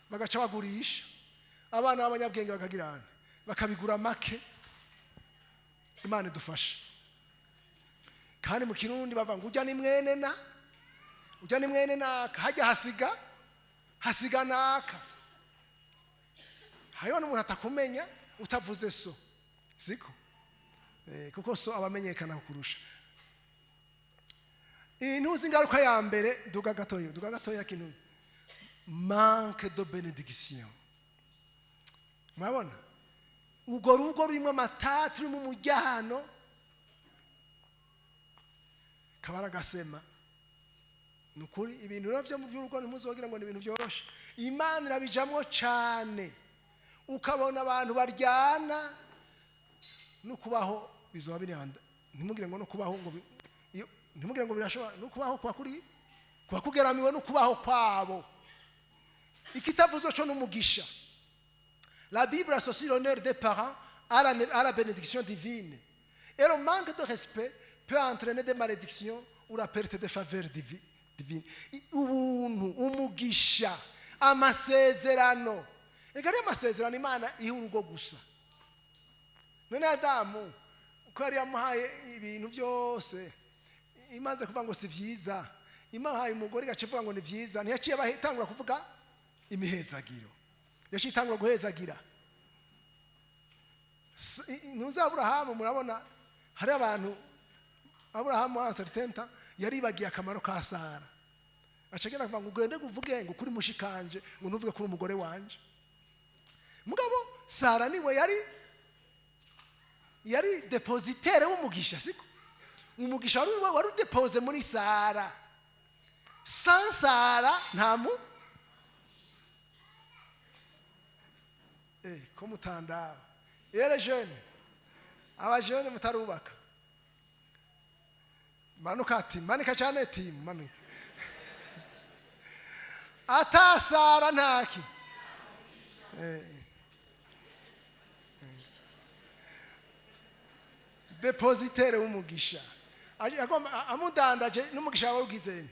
bagaca bagurisha. Abana b'abanyabwenge bakagirana, bakabigura make. Imana idufashe. Kandi mu Kirundi bava ngo ujya ni mwene naka, hajya hasiga naka. Hariho n'umuntu atakumenya utavuze so, siko? Kuko so abamenyekana kurusha. Intuzi ingaruka ya mbere, duga gatoya kintu, manque de bénédiction. Mwabona? Ugo rugo rurimo amatatu, rurimo umujyano, kabara gasema. Nukuri ibintu byo mu by'urugo ntimuzogira ngo ni ibintu byoroshe. Imana irabijamwo cyane. Ukabona abantu baryana, no kubaho bizoba biranda. Ntimugire ngo no kubaho ngo ntimugire ngo birashobora no kubaho kwa kugeramiwe no kubaho kwabo. Ikitavuzo cyo n'umugisha. La Bible associe l'honneur des parents à la bénédiction divine. Et le manque de respect peut entraîner des malédictions ou la perte de faveur divine. Ubuntu, umugisha, amasezerano. Egari amasezerano Imana ihurugo gusa. None Adamu uko yari yamuhaye ibintu byose, imaze kuvuga ngo si vyiza, imahaye umugore gacivuga ngo ni vyiza, ntiyaciye bahitangura kuvuga imihezagiro. Yashitangura guhezagira. Ntuza Aburahamu, murabona hari abantu, Aburahamu ansartenta yaribagiye akamaro ka Sara. Acagera kuvuga ngo ugende kuvuge ngo kuri mushikanje, ngo ntuvuge kuri umugore wanje. Mugabo Sara niwe yari depositaire w'umugisha, siko? Umugisha wari depose muri Sara. Sans Sara ntamu ko mutandaba. Yere jeune, abajene mutarubaka, manika cyane timu, manika. Ata Sara ntaki. Depositaire w'umugisha. Amudandaje n'umugisha wawugizeni.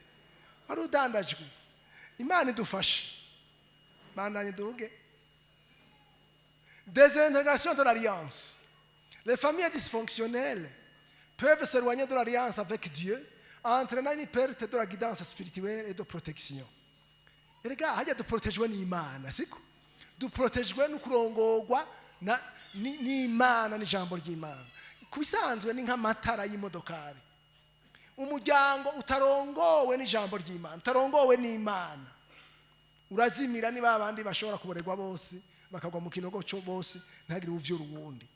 Warudandajwe. Imana idufashe. Bandanye duge. Désintégration de l'alliance. Les familles dysfonctionnelles peuvent s'éloigner de l'alliance avec Dieu, entraînant une perte de la guidance spirituelle et de protection. Erega hajya duprotejwe n'Imana, siko? Duprotejwe no kurongorwa n'Imana n'ijambo ry'Imana. Kubisanzwe ni nk'amatara y'imodokari. Umuryango utarongowe n'ijambo ry'Imana, utarongowe n'Imana, urazimira niba abandi bashobora kuborerwa bose bakagwa mu kinogo cyo bose ntagire uvyura uwundi.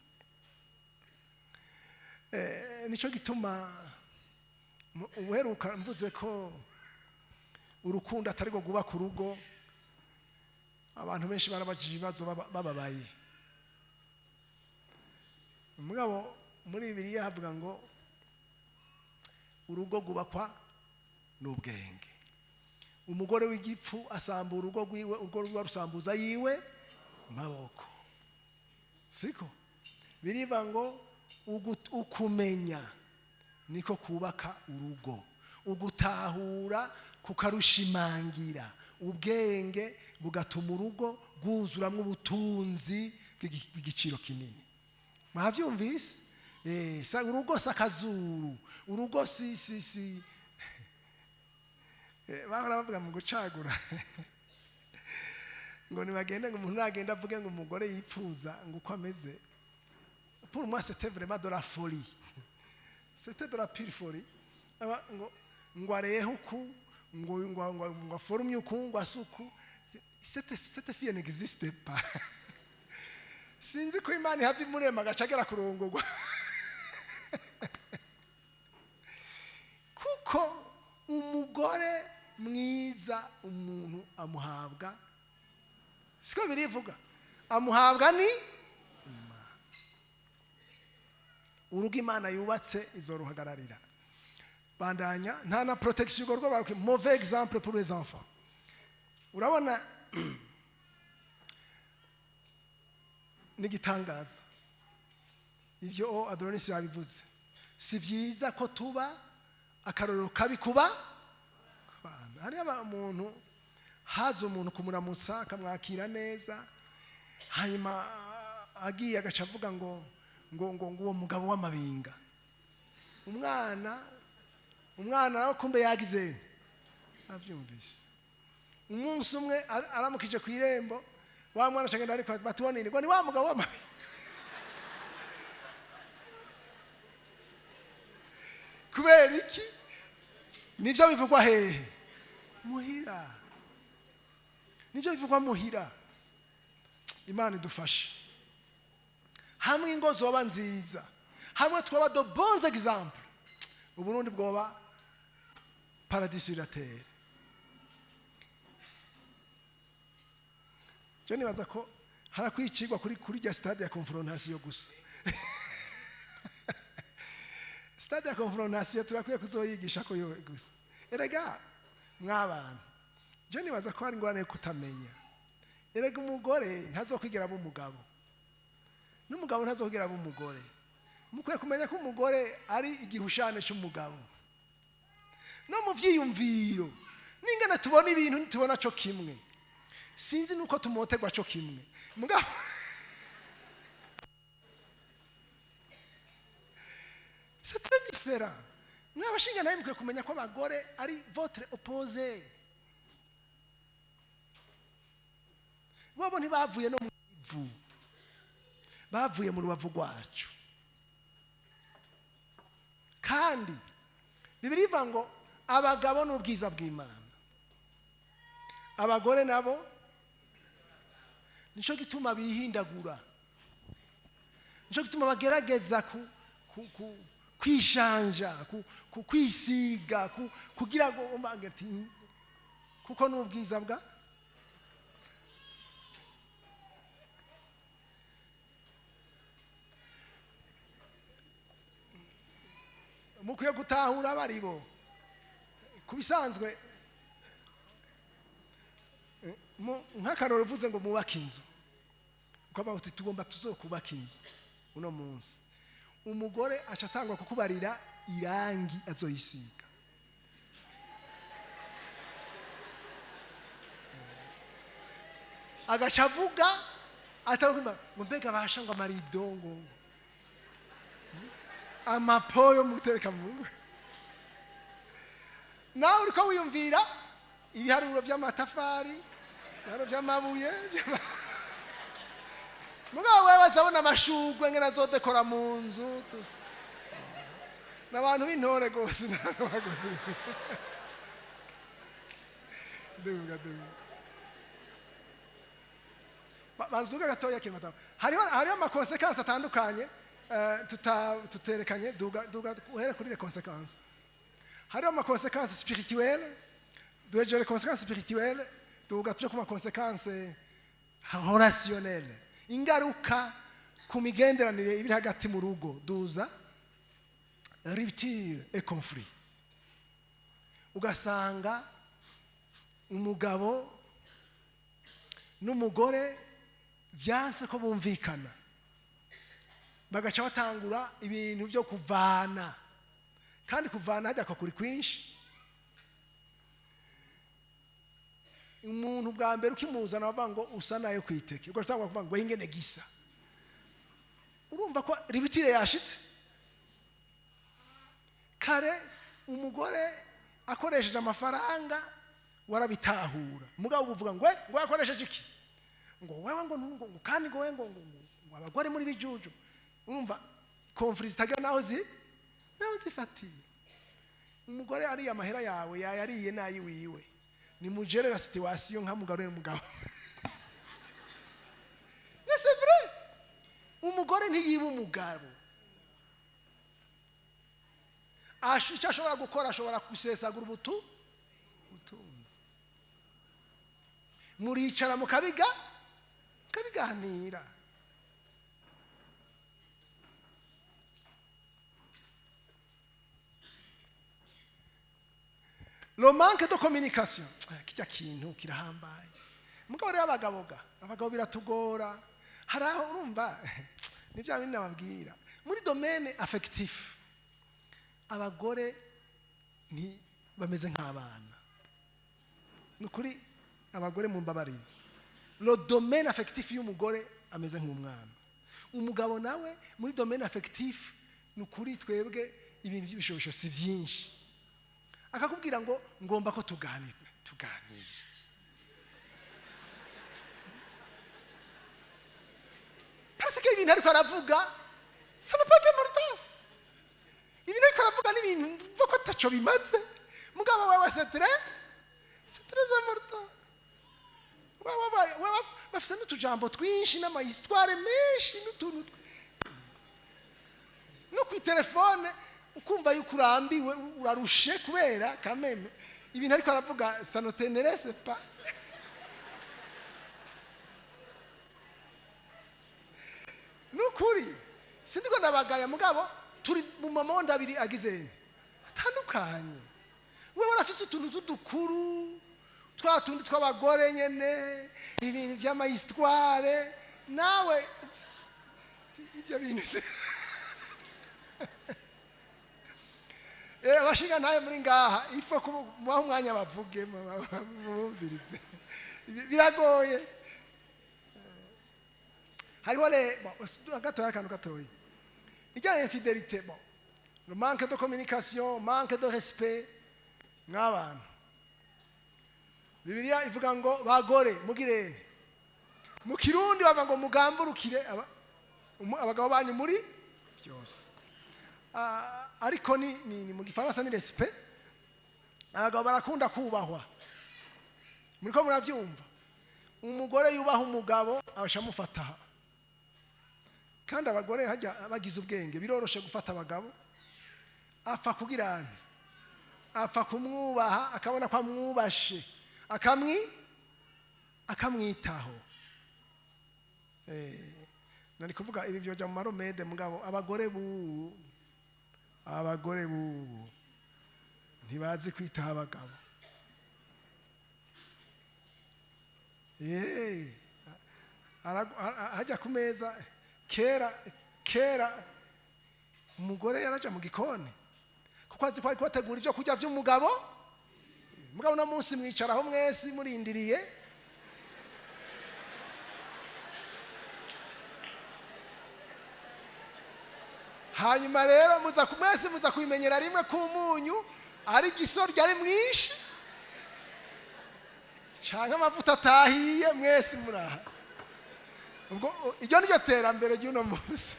Nico gituma uheruka mvuze ko urukundo atari go guba ku rugo. Abantu benshi barabajije ibibazo bababaye. Mugabo muri Bibiliya havuga ngo urugo gubakwa n'ubwenge. Umugore w'igipfu asambura urugo rwiwe, urwo rwiwe rusambuza yiwe maboko. Siko biriva ngo ukumenya niko kubaka urugo, ugutahura kukarushimangira, ubwenge bugatuma urugo rwuzuramwo ubutunzi bw'igiciro kinini. Mwavyumvise? Urugo sakazuru, urugo si bahora bavuga mu gucagura ngo nibagende ngo umuntu nagenda avuge ngo umugore yipfuza ngo uko ameze. Pour moi c'était vraiment de la folie, c'était de la pure folie. Ngo areho uku ngo aforumye uku ngo asuku, cette fille n'existe pas. Sinzi ko Imana ihavye imurema agacagera kurongorwa kuko umugore mwiza umuntu amuhabwa, siko birivuga, amuhabwa ni Imana. Urugo Imana yubatse izoruhagararira. Bandanya nta na protection urwo baruke. Mauvais exemple pour les enfants. Urabona nigitangaza ivyo Adonis yabivuze, si vyiza ko tuba akarorero kabi kuba bana. Hari umuntu haza umuntu kumuramutsa akamwakira neza, hanyuma agiye agaca avuga ngo uwo mugabo w'amabinga. Umwana nawe kumbe yagize avyumvise. Umunsi umwe aramukije ku irembo, wa mwana cyangwa ariko batubonene ngo ni wa mugabo w'amabinga. Kubera iki? Nivyo bivugwa hehe? Muhira. Nivyo bivugwa muhira. Imana idufashe. Hamwe ingo zoba nziza, hamwe twaba de bons exemples, Uburundi bwoba paradis sur la terre. Je nibaza ko harakwicirwa kuri ya stade ya confrontation gusa. Stade ya confrontation turakwiye kuzoyigisha ko yo gusa. Erega mwabana, je nibaza ko hari ngwane kutamenya. Erega umugore ntazokwigira abo umugabo, n'umugabo ntazokwigira abo umugore. Mukwiye kumenya ko umugore ari igihushane cy'umugabo. No mu vyiyumviro ningana tubona ibintu ntitubona cyo kimwe. Sinzi nuko tumotegwa cyo kimwe. Mugabo c'est très différent. Mwabashinga naye mukwiye kumenya ko abagore ari votre opposé. Wabo ntibavuye no mu ivu, bavuye mu rubavu rwacu. Kandi Bibiliya ivuga ngo abagabo n'ubwiza bw'Imana, abagore nabo nico gituma bihindagura, nico gituma bagerageza kwishanja, kwisiga, kugira ngo umbagati kuko n'ubwiza bwa mukwiye gutahura baribo. Kubisanzwe nk'akaroro uvuze ngo mubaka inzu, ukaba uti tugomba tuzokubaka inzu uno munsi, umugore acatangwa kukubarira irangi azoyisiga. Agaca avuga atavuga ngo mbega basha ngo amarido ngo amapoyo mutereka mu nawe uriko wiyumvira ibiharuro by'amatafari, ibiharuro by'amabuye, mugabo wewe azabona amashugwe ngena azodekora mu nzu tusa n'abantu b'intore gose n'abagozi. banzuga gatoya kintu batanga hariho amakonsekansi atandukanye tuterekanye duga uhere kuri les conséquences hariho amakonsekansi spirituelle duhejeje les conséquences spirituelles duga tuje ku makonsekansi relationnelle ingaruka ku migenderanire ibiri hagati mu rugo duza rupture et conflit ugasanga umugabo n'umugore byanse ko bumvikana bagaca batangura ibintu byo kuvana kandi kuvana hajya kuri kwinshi umuntu bwa mbere ukimuzana bavuga ngo usa nayo kwiteke ubwo cyangwa kuvuga ngo ingene gisa urumva ko ribitire yashitse kare umugore akoresheje amafaranga warabitahura mugabo uvuga ngo yakoresheje iki ngo wewe ngo kandi ngo ngo abagore muri bijuju urumva conflict zitagira naho zifatiye umugore ari amahera yawe yariye nayi wiwe ni mugerera situation nka mugarure mugabo c'est vrai umugore ntiyiba umugabo icyo ashobora gukora ashobora gusesagura ubutunzi muricara mukabiganira le manque de communication kijya kintu kirahambaye mugabo rero abagabo biratugora haraho urumva nivya bindi nababwira muri domaine affectif abagore ni bameze nk'abana nukuri abagore mu mbabarire le domaine affectif y'umugore ameze nk'umwana umugabo nawe muri domaine affectif nukuri twebwe ibintu by'ibishobisho si byinshi akakubwira ngo ngomba ko tuganira parce que ibintu ariko aravuga ça n'est pas de mortas ibintu ariko aravuga n'ibintu mvuga ko taco bimaze mugabo wewe c'est très important wewe bafise n'utujambo twinshi n'amahistoire menshi n'utuntu no ku telefone ukumva yuko urambiwe urarushe kubera kameme ibintu ariko aravuga ça ne t'intéresse pas nukuri sindiko nabagaya mugabo turi mu mamonda abiri agizene atandukanye wewe urafise utuntu tudukuru twatundi tw'abagore nyene ibintu by'amahistoire nawe ibyo bintu abashinga ntaye muri ngaha ifo kumuha umwanya bavuge mubumvirize biragoye hariho gatoya akantu gatoya ijyanye infidélité le manque de communication manque de respect mw'abantu Bibiliya ivuga ngo bagore mugirene mu kirundi bava ngo mugamburukire abagabo banyu muri byose ariko ni mu gifaransa ni respect abagabo barakunda kubahwa muriko muravyumva umugore yubaha umugabo abashamufata kandi abagore hajya bagize ubwenge biroroshe gufata abagabo apfa kugirana apfa kumwubaha akabona ko amwubashe akamwitaho nari kuvuga ibi byoja mu maromede mugabo abagore bubu ntibazi kwitaho abagabo hajya ku meza kera umugore yaraja mu gikoni kuko azi ko bategura ibyo kurya by'umugabo mugabo no munsi mwicaraho mwese murindiriye hanyuma rero mwese muza kubimenyera rimwe k'umunyu ari gisorya ari mwinshi canke amavuta atahiye mwese muraha ubwo iryo niryo terambere ry'uno munsi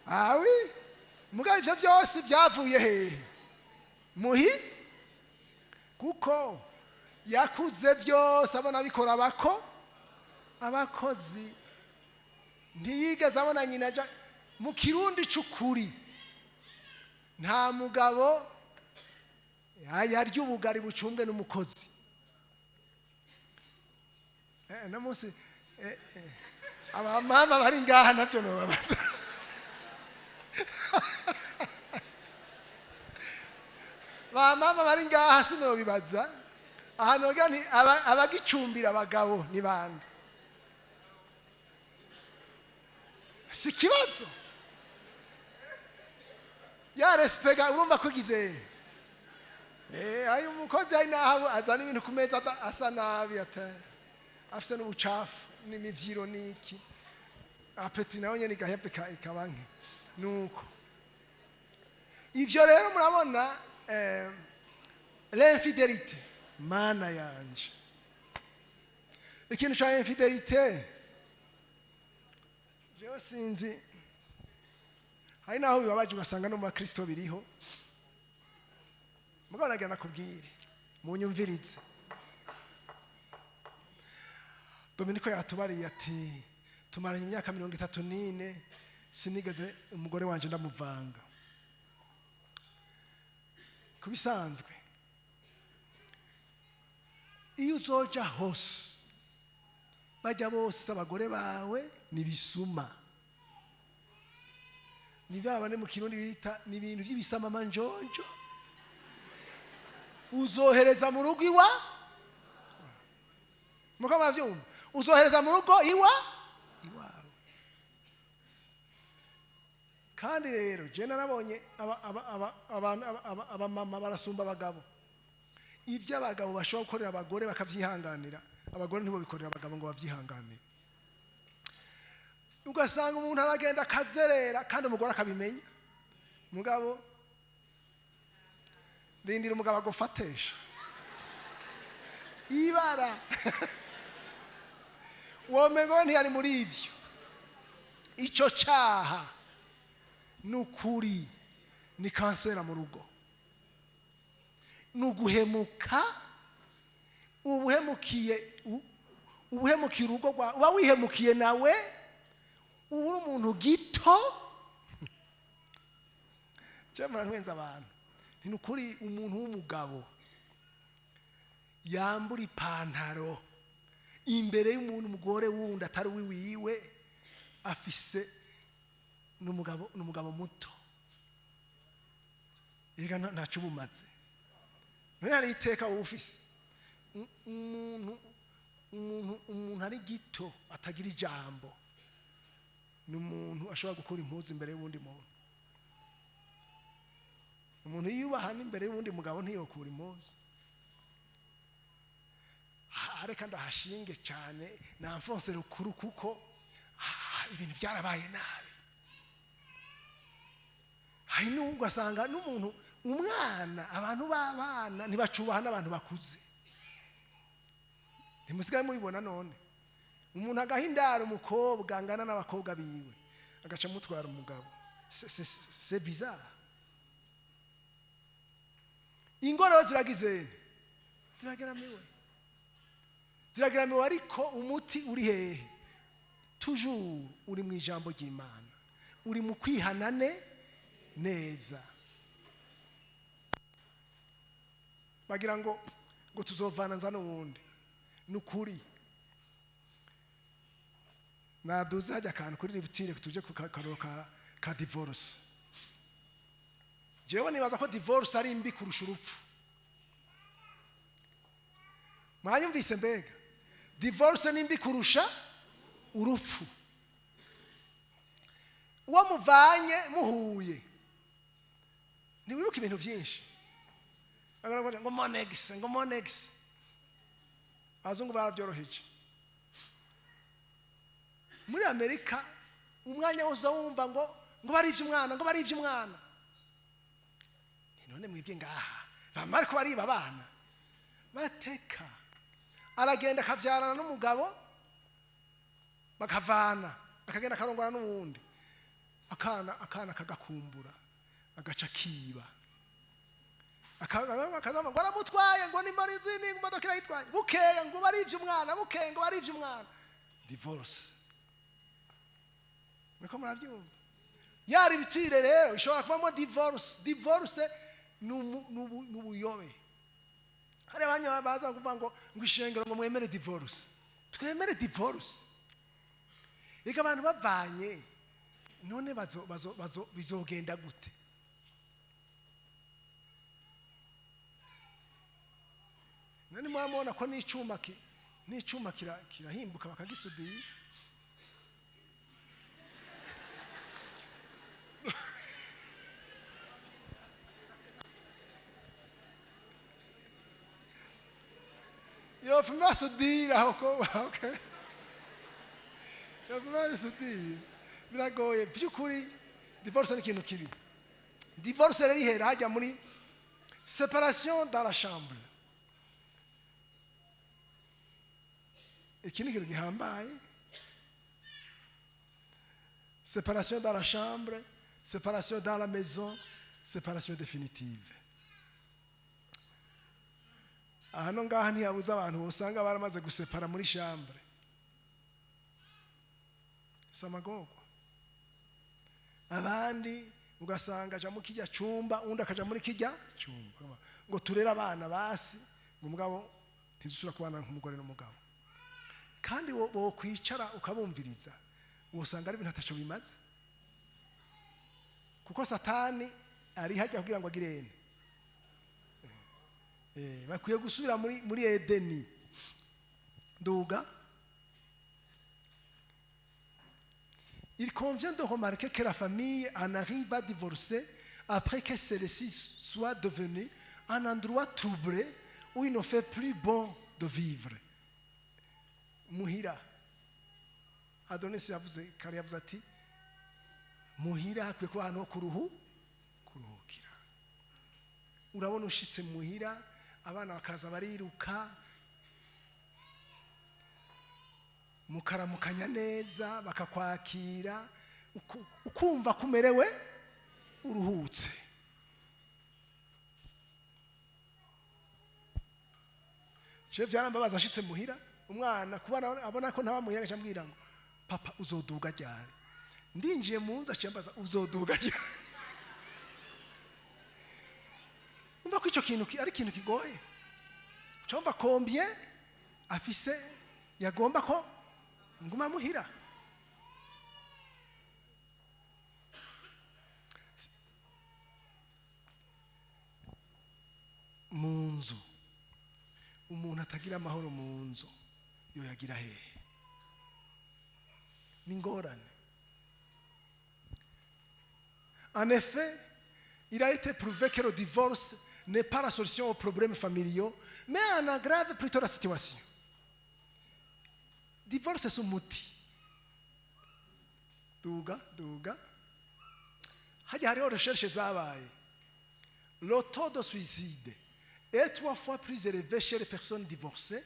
awi mugabo ivyo byose byavuye hehe kuko yakuze byose abona bikora abakozi, ntiyigeze abona nyina aja mu kirundi c'ukuri. Nta mugabo yarya ubugari bucumbwe n'umukozi. No munsi abamama bari ngaha navyo nobabaza. Bamama bari ngaha sinobibaza. Ahantu hoga nti abagicumbira abagabo ni bande? Si ikibazo. Ya respega urumva ko gizeni. Ayo umukozi ari naho azana ibintu ku meza asa nabi afise n'ubucafu n'imivyiro niki. Apeti nayo nyene gahepfe ikabanke. Nuko ivyo rero murabona l'infidélité mana yanje. Ikintu cha infidélité jewe sinzi, hari naho bibabaje ugasanga no mu bakristo biriho. Mugabo nagira nakubwire munyumvirize. Dominiko yatubariye ati tumaranye imyaka 34 sinigeze umugore wanje ndamuvanga. Kubisanzwe iyo uzoja hose bajya bose abagore bawe nibisuma, nibabane mu kirundi bita nibintu by'ibisama manjonjo. Uzohereza mu rugo iwa mukama vyumva, uzohereza mu rugo iwawe. Kandi rero je narabonye abamama barasumba abagabo. Ibyo abagabo bashobora gukorera abagore bakavyihanganira, abagore ntibo bikorera abagabo ngo bavyihanganire. Ugasanga umuntu aragenda akazerera kandi umugore akabimenya. Mugabo rindira umugabo agofatesha ibara womengo ntiyari muri ivyo. Ico caha nukuri ni kansera mu rugo, nuguhemuka. ubuhemukiye urugo rwa uba wihemukiye nawe ubura umuntu gito. Cyamara nkwenza abantu ni ukuri umuntu w'umugabo yambura ipantaro imbere y'umuntu umugore wundi atari wiwe afise n'umugabo muto. Yega ntacu bumaze. None ari iteka ufise umuntu ari gito atagira ijambo, n'umuntu ashobora gukora impuzu imbere y'undi muntu. Umuntu yubahana imbere y'undi mugabo ntiyokura impuzu. Areka ndahashinge cyane na mfonse rukuru kuko ibintu byarabaye nabi. Hari n'ubwo asanga n'umuntu umwana, abantu b'abana ntibacubaha n'abantu bakuze. Ntimusigaye mubibona none. Umuntu agahindara umukobwa angana n'abakobwa biwe agaca mutwara umugabo. C'est bizarre. Ingoro ziragizene zirageramiwe ariko umuti uri hehe? Toujours uri mu ijambo ry'Imana, uri mu kwihanane neza. Bagira ngo tuzovana nza n'ubundi. Nukuri naduze hajya akantu kuri ributire tuje ku karoro ka divorce. Jewe nibaza ko divorce ari mbi kurusha urupfu. Mwanyumvise mbega? Divorce ni mbi kurusha urupfu. Uwo muvanye muhuye ntiwibuka ibintu byinshi. Ngo monex abazungu barabyoroheje. Muri Amerika umwanya wose wumva ngo barivye umwana. None mwibye ngaha bamara ko bariba abana bateka. Aragenda akavyarana n'umugabo bakavana, akagenda akarongora n'uwundi, akana kagakumbura agaca kiba. akaza ngo aramutwaye ngo ni marizini imodoka irayitwaye bukeye ngo bari ivy'umwana bukeye ngo bari ivy'umwana divorce. Niko murabyumva yari bitire rero ishobora kuvamo divorce nubuyobe. Hari abanya baza kuvuga ngo ishengero ngo mwemere divorce, twemere divorce. Ega abantu bavanye none bizogenda gute? Nani mwamona ko n'icuma kirahimbuka bakagisudira. Yo fuma sudira okay. Yo fuma sudira. Biragoye byukuri divorce ni ikintu kibi. Divorce rero ihera hajya muri séparation dans la chambre. Iki ni ikintu gihambaye. Séparation dans la chambre, séparation dans la maison, séparation définitive. Hano ngaha ntiyabuze abantu usanga baramaze gusepara muri chambre. Samagogo. Abandi ugasanga aja mu kijya cyumba undi akaja muri kijya cyumba. Ngo turera abana basi ngo mugabo ntizusura kubana nk'umugore n'umugabo. Kandi wo kwicara ukabumviriza usanga ari ibintu ataco bimaze. Kuko Satani ari hajya kugira ngo agirene. Bakwiye gusubira muri Edeni. Nduga. Il convient de remarquer que la famille en arrive à divorcer après que celle-ci soit devenue un endroit troublé où il ne fait plus bon de vivre. Muhira. Adonis yavuze kare yavuze ati muhira hakwiye kuba hano kuruhukira. Urabona ushitse muhira abana bakaza bariruka mukaramukanya neza bakakwakira ukumva kumerewe uruhutse. Chef yarambabaza ashitse muhira umwana kubana abona ko ntabamuhira cyambwira ngo papa uzoduga ryari. Ndinjiye mu nzu acyambaza uzoduga ryari. Umva ko icyo kintu ari ikintu kigoye. Cyumva combien afise yagomba ko nguma muhira. Munzu umuntu atagira amahoro mu nzu yo yagira hehe? Ningorane. En effet, il a été prouvé que le divorce n'est pas la solution aux problèmes familiaux, mais en aggrave plutôt la situation. Divorce est umuti. Duga. Hajya hariho recherche zabaye. Le taux de suicide est 3 fois plus élevé chez les personnes divorcées.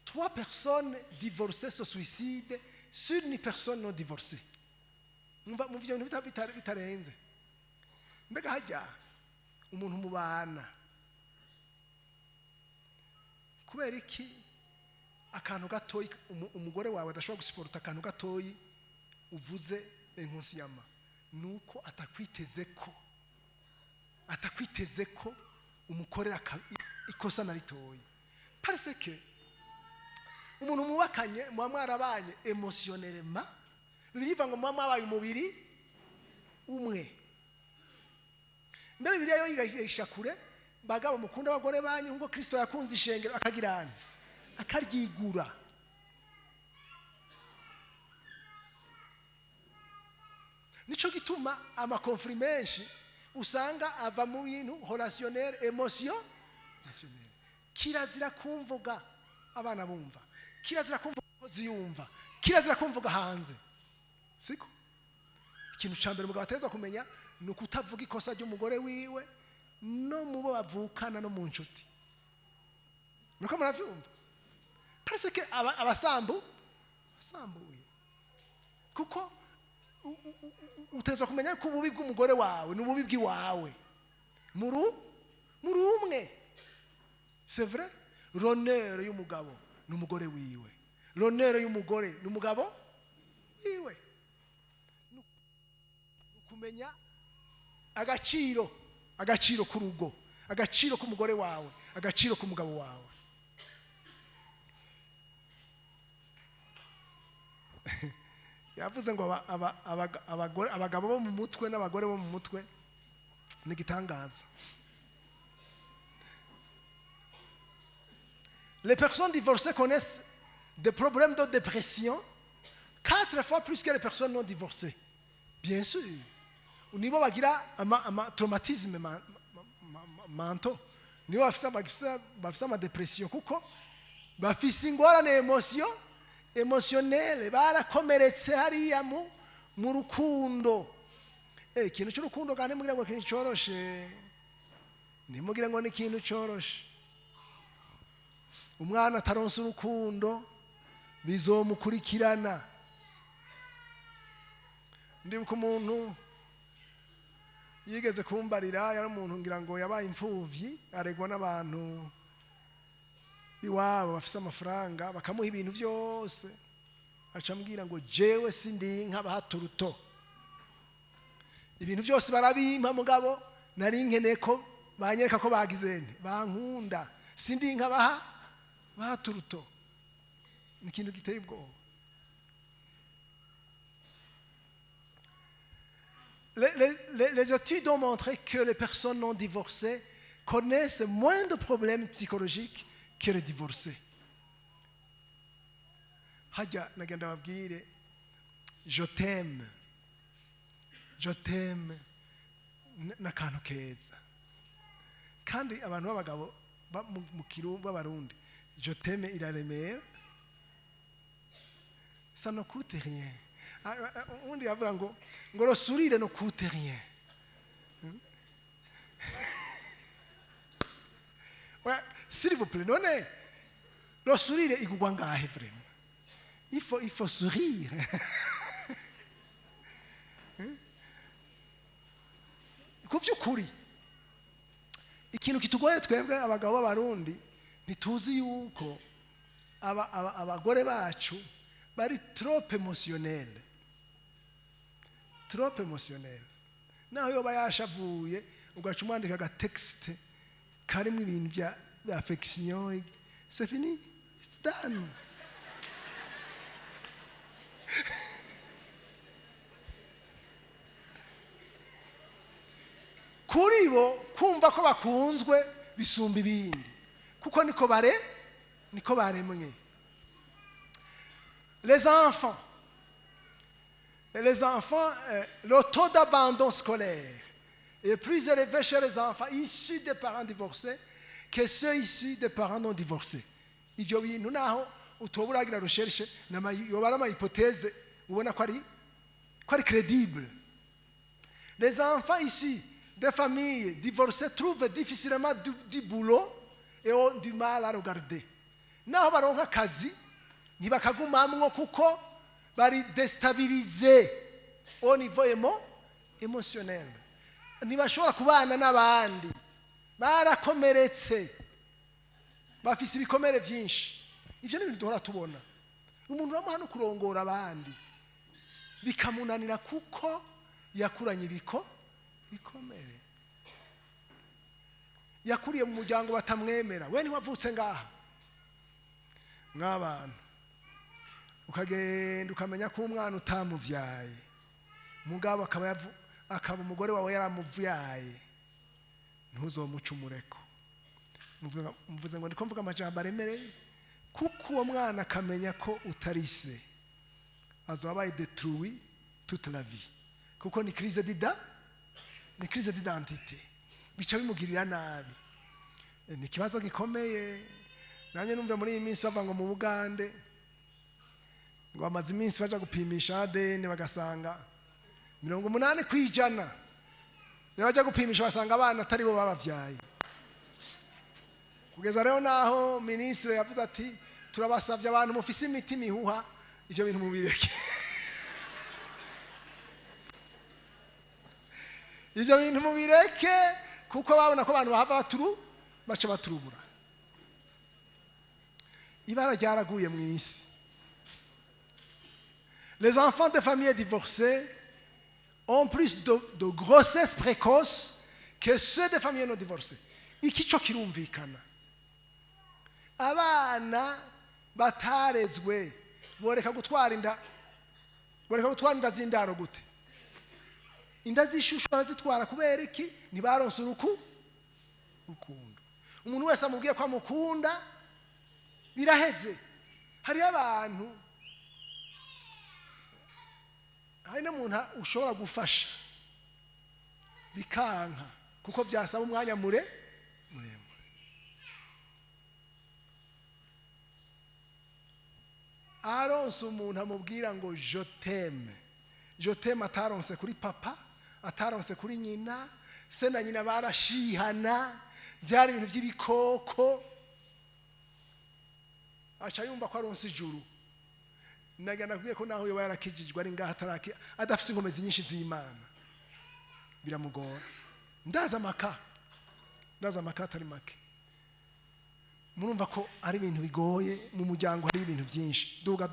3 personnes divorcées se suicident sur une personne non divorcée. Mu byo bitarenze. Mbega hajya umuntu mubana. Kubera iki akantu gatoyi umugore wawe adashobora gusiporta akantu gatoyi uvuze inkonsiyama nuko atakwiteze ko umukorera ikosa na ritoyi. Parce que umuntu mubakanye muba mwarabanye emotionnellement biriva ngo mama wabaye umubiri umwe. Mbere biriya yo yigishika kure bagabo mukunda abagore banyu ngo Kristo yakunze ishengero akagirana akaryigura. Nico gituma amakonflit menshi usanga ava mu bintu relationnel émotionnel. Kirazira kumvuga abana bumva, kirazira kumvuga ziyumva, kirazira kumvuga hanze. Siko ikintu cyambere umugabo ateza kumenya nuko utavuga ikosa ry'umugore wiwe no mubo bavukana no mu nshuti. Nuko muravyumva. Parce que abasambuye kuko uteza kumenya ko ububi bw'umugore wawe n'ububi bw'iwawe muri umwe. C'est vrai? L'honneur y'umugabo n'umugore wiwe, l'honneur y'umugore n'umugabo wiwe. Kumenya agaciro k'urugo, agaciro k'umugore wawe, agaciro k'umugabo wawe. Yavuze ngo abagabo bo mu mutwe n'abagore bo mu mutwe ni igitangaza. Les personnes divorcées connaissent des problèmes de dépression 4 fois plus que les personnes non divorcées. Bien sûr. Nibo bagira traumatisme manto, nibo bafise ama depression kuko bafise ingorane émotionnelle, barakomeretse hariya mu rukundo. Ikintu cy'urukundo kandi mugira ngo ikintu cyoroshe, nimugira ngo ni ikintu cyoroshe. Umwana ataronse urukundo bizomukurikirana. Ndibuka umuntu yigeze kumbarira, yari umuntu ngira ngo yabaye imfuvyi, aregwa n'abantu biwabo bafise amafaranga, bakamuha ibintu byose, acambwira ngo jewe sindi inka bahaturuto, ibintu byose barabimpa mugabo nari nkeneye ko banyereka ko bagizene bankunda, sindi inka bahaturuto. Ni ikintu giteye ubwoba. Les études ont montré que les personnes non divorcées connaissent moins de problèmes psychologiques que les divorcés. Hajya nagenda babwire, je t'aime n'akantu keza. Kandi abantu b'abagabo mu kirundi b'abarundi, je t'aime iraremera, ça ne coûte rien. Undi yavuga ngo rosurire no coûte rien. Ouais, s'il vous plaît, none rosurire igugwa ngahe vraiment? Il faut sourire. Kuvyukuri ikintu kitugoye twebwe abagabo b'abarundi, ntituzi yuko abagore bacu bari trop émotionnel. Trop émotionnel. Naho yoba yashavuye ugaca umwandika agatexte karimo ibintu bya affection, c'est fini, it's done. Kuri bo kumva ko bakunzwe bisumba ibindi, kuko niko baremwe. Les enfants, le taux d'abandon scolaire est plus élevé chez les enfants issus des parents divorcés que ceux issus des parents non divorcés. Ivyo bintu naho utoburagira recherche yobara ama hypothèse ubona ko ari crédible. Les enfants issus des familles divorcées trouvent difficilement du boulot et ont du mal à regarder. Naho baronka akazi ntibakagumamwo kuko bari déstabilisé au niveau émotionnel. Ntibashobora kubana n'abandi, barakomeretse, bafise ibikomere byinshi. Ivyo ni ibintu duhora tubona. Umuntu uramuha no kurongora abandi bikamunanira kuko yakuranye bikomere, yakuriye mu muryango batamwemera. We ntiwavutse ngaha nk'abantu, ukagenda ukamenya ko umwana utamuvyaye, mugabo akaba umugore wawe yaramuvyaye, ntuzomucumureko. Muvuze ngo ndiko mvuga amajambo aremereye, kuko uwo mwana akamenya ko utarise, azobaye détruit toute la vie, kuko ni crise d'identité, bica bimugirira nabi. Ni ikibazo gikomeye. Nanye numva muri iyi minsi bava ngo mu Bugande ngo amaze iminsi baja gupimisha ADN bagasanga 80% baja gupimisha basanga abana atari bo babavyaye. Kugeza rero naho ministre yavuze ati turabasavye abantu mufise imiti mihuha, ivyo bintu mubireke. Ivyo bintu mubireke, kuko babona ko abantu bahava baca baturubura. Ibara ryaraguye mu isi. Les enfants de familles divorcées ont plus de grossesses précoces que ceux de familles non divorcées. Iki cyo kirumvikana. Abana batarezwe boreka gutwara inda z'indaro gute? Inda z'ishusho barazitwara kubera iki? Ntibaronse urukundo. Umuntu wese amubwiye ko amukunda biraheze. Hari abantu, hari n'umuntu ushobora gufasha bikanka kuko byasaba umwanya muremure. Aronse umuntu amubwira ngo je t'aime ataronse kuri papa, ataronse kuri nyina, se na nyina barashihana, byari ibintu by'ibikoko, aca yumva ko aronse ijuru. Nagana kubwiye ko naho yoba yarakijijwe ari ngaha adafise inkomezi nyinshi z'Imana biramugora. Ndaza amaka atari make. Murumva ko ari ibintu bigoye mu muryango, hari ibintu byinshi. Duga.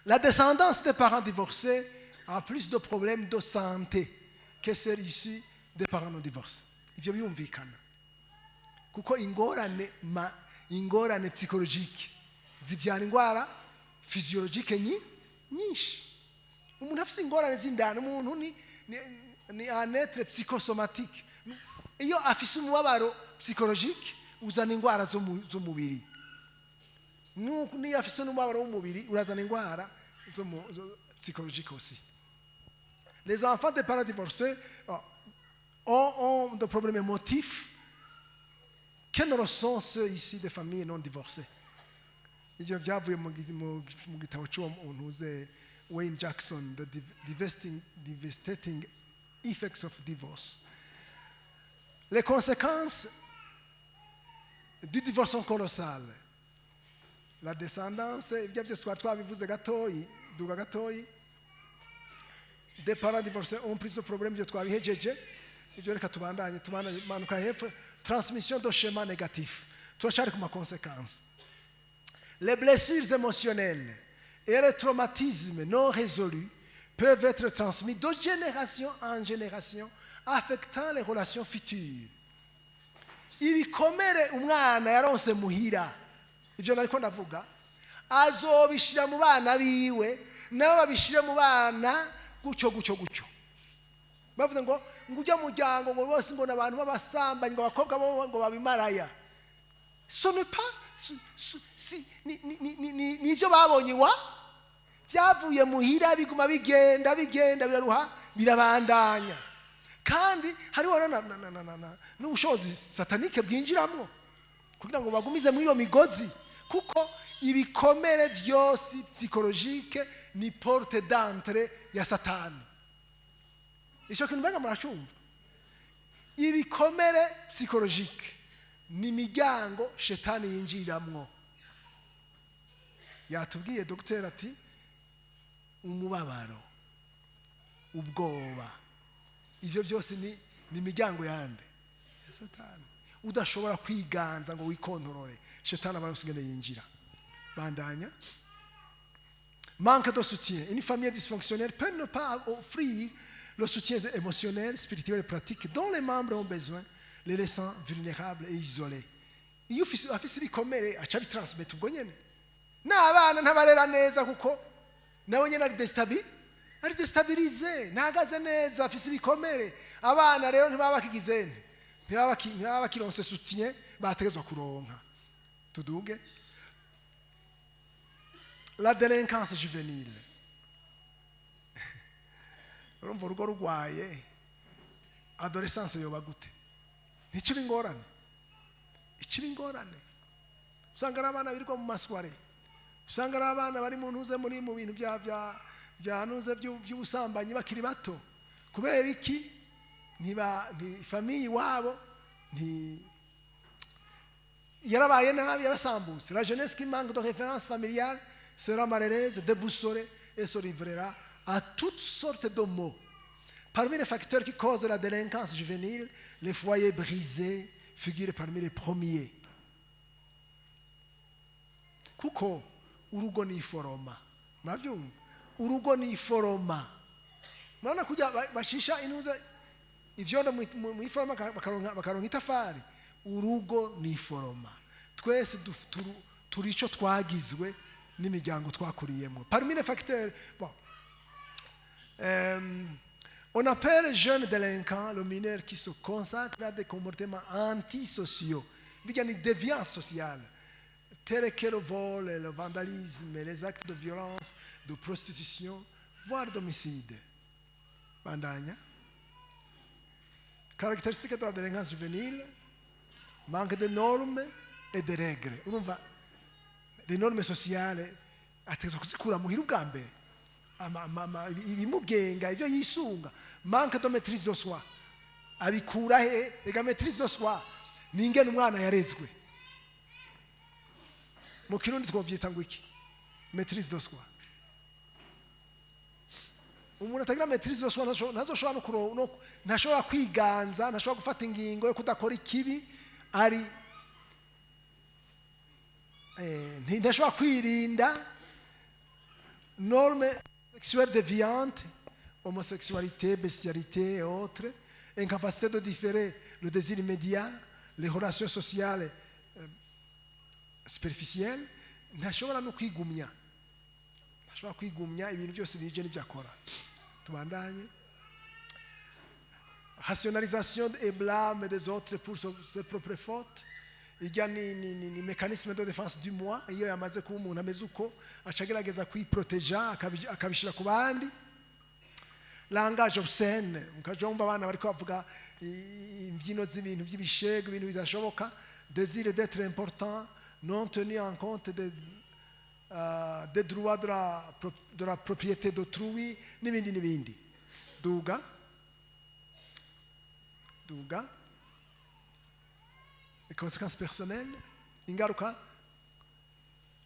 La descendance des parents divorcés a plus de problèmes de santé que celle issue des parents non divorcés. Ivyo biyumvikana. Kuko ingorane psychologique zibyara indwara physiologique nyinshi. Umuntu afite ingorane z'indani, umuntu ni un être psychosomatique. Iyo afise umubabaro psychologique uzana indwara zo mubiri. Niyo afise umubabaro w'umubiri urazana indwara psychologique aussi. Les enfants des parents divorcés ont des problèmes émotifs que ne le sont ceux ici des familles non divorcées. Ibyo byavuye mu gitabo cy'uwo muntu Wayne Jackson, The Devastating Effects of Divorce. Les conséquences du divorce sont colossales. La descendance, ibyo byose twabivuze gatoyi, duga gatoyi. Des parents divorcés ont plus de problèmes, ibyo twabihejeje. Ibyo reka tubandanye manuka hepfo. Transmission de schémas négatifs. Turashaka kuma conséquences. Les blessures émotionnelles et les traumatismes non résolus peuvent être transmis de génération en génération, affectant les relations futures. Ibikomere umwana yaronse muhira, ivyo nariko ndavuga, azobishira mu bana biwe, nabo babishire mu bana gutyo. Bavuze ngo ujya muryango ngo bose ngo nabantu b'abasambanyi ngo abakobwa bo ngo babimaraya. Ce n'est pas nivyo babonye byavuye muhira biguma bigenda biraruha birabandanya. Kandi hariho n'ubushobozi satanike bwinjiramo kugira ngo bagumize muri iyo migozi, kuko ibikomere byose psychologique ni porte d'entrée ya Satani. Icyo kintu mbega muracumva? Ibikomere psychologique ni imiryango shetani yinjiramwo. Yatubwiye dogiteri ati umubabaro, ubwoba, ivyo byose ni imiryango yande ya Satani. Udashobora kwiganza ngo wikontorore, shetani aba yusigene yinjira. Bandanya. Manque de soutien. Une famille dysfonctionnelle peut ne pas offrir le soutien émotionnel, spirituel et pratique dont les membres ont besoin, les laissant vulnérables et isolés. Iyo afise ibikomere aca bitransmit ubwo nyene. N'abana ntabarera neza kuko nawe nyene ari destabilize, ntagaze neza, afise ibikomere. Abana rero ntibaba bakigizene, ntibaba bakironse soutien bategezwa kuronka. Tuduge. La délinquance juvénile. Urumva urugo rugwaye, adolescence yoba gute? Ntikiba ingorane. Usanga ari abana birirwa mu masware, usanga ari abana bari mu ntuze muri mu bintu bya ntuze by'ubusambanyi bakiri bato. Kubera iki? Ni famille wabo yarabaye nabi, yarasambutse. La jeunesse qui manque de référence familiale sera malheureuse, déboussolée et se livrera à toutes sortes de maux. Parmi les facteurs qui causent la délinquance juvénile, les foyers brisés figurent parmi les premiers. Kuko urugo ni foroma. Mwabyumva? Urugo ni foroma. Mwana kujya bashisha inuza ivyondo mu iforoma bakaronka itafari. Urugo ni foroma. Twese turi ico twagizwe n'imiryango twakuriyemo. Parmi les facteurs, bon, on appelle jeune délinquant le mineur qui se consacre à des comportements antisociaux, il y a une déviance sociale, tels que le vol, le vandalisme, les actes de violence, de prostitution, voire d'homicide. Bandagna. Caractéristique de la délinquance juvénile, manque de normes et de règles. Les normes sociales, atteso kuzikura muhira ubwa mbere. Ibimugenga ivyo yisunga, manque de maîtrise de soi. Abikura he, ega maîtrise de soi. Ningene umwana yarezwe. Mu Kirundi twovyita ngo iki? Maîtrise de soi. Umuntu atagira maîtrise de soi ntazoshobora ntashobora kwiganza, ntashobora gufata ingingo yo kudakora ikibi, ari ntashobora kwirinda normes sexuelles déviantes, homosexualité, bestialité et autres, incapacité de différer le désir immédiat, les relations sociales superficielles, ntashobora no kwigumya. Ntashobora kwigumya ibintu byose bije n'ibyakora. Tubandanye. Rationalisation et blâme des autres pour ses propres fautes. Il y a ni mécanisme de défense du moi, iyo yamaze kuba umuntu ameze uko acagerageza kwiproteja akabishira ku bandi. Langage obscene, mukajomba abana bariko bavuga imbyino z'ibintu by'ibishego, ibintu bidashoboka, désir d'être important, non tenu en compte des droits de la propriété d'autrui, n'ibindi. Duga. Les conséquences personnelles, ingaruka,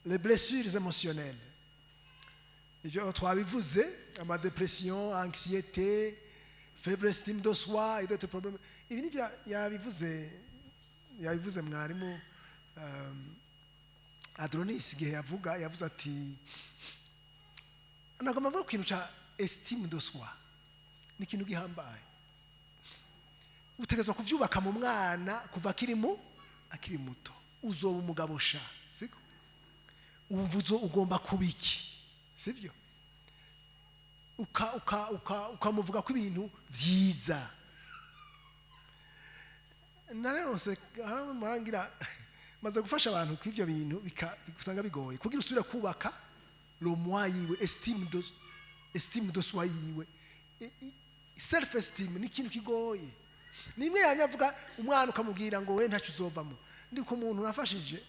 les blessures émotionnelles. Ivyo twabivuze, ama dépression, anxiété, faible estime de soi et d'autres problèmes. Ibi ni yabivuze mwarimu Adronis igihe yavuze ati nagomba kuvuga ikintu ca estime de soi ni ikintu gihambaye. Utegezwa kuvyubaka mu mwana kuva akiri muto. Uzoba umugabo sha, siko? Umvuzo ugomba kubiki, sivyo? Ukamuvuga ko ibintu vyiza. Narose marangira maze gufasha abantu kw'ivyo bintu bikusanga bigoye. Kugira usubira kubaka le moi yiwe, estime de soi yiwe. Self esteem ni ikintu kigoye. Nimwe yanyavuga umwana ukamubwira ngo we ntacu uzovamo. Ndiko umuntu nafashije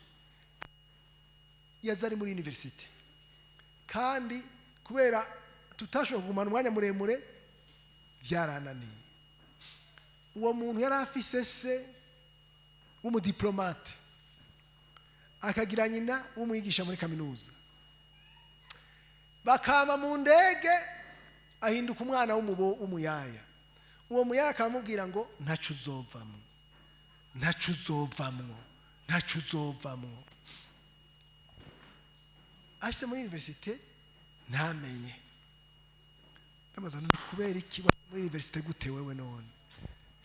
yazari muri university. Kandi kubera tutashobora kugumana umwanya muremure byarananiye. Uwo muntu yari afise se w'umudiplomate akagira nyina w'umwigisha muri kaminuza. Bakama mu ndege ahinduka umwana w'umuyaya. Uwo muyaya akamubwira ngo ntacu uzovamwo. Ashitse muri université ntamenye. Namazana kubera iki muri université gute wewe none?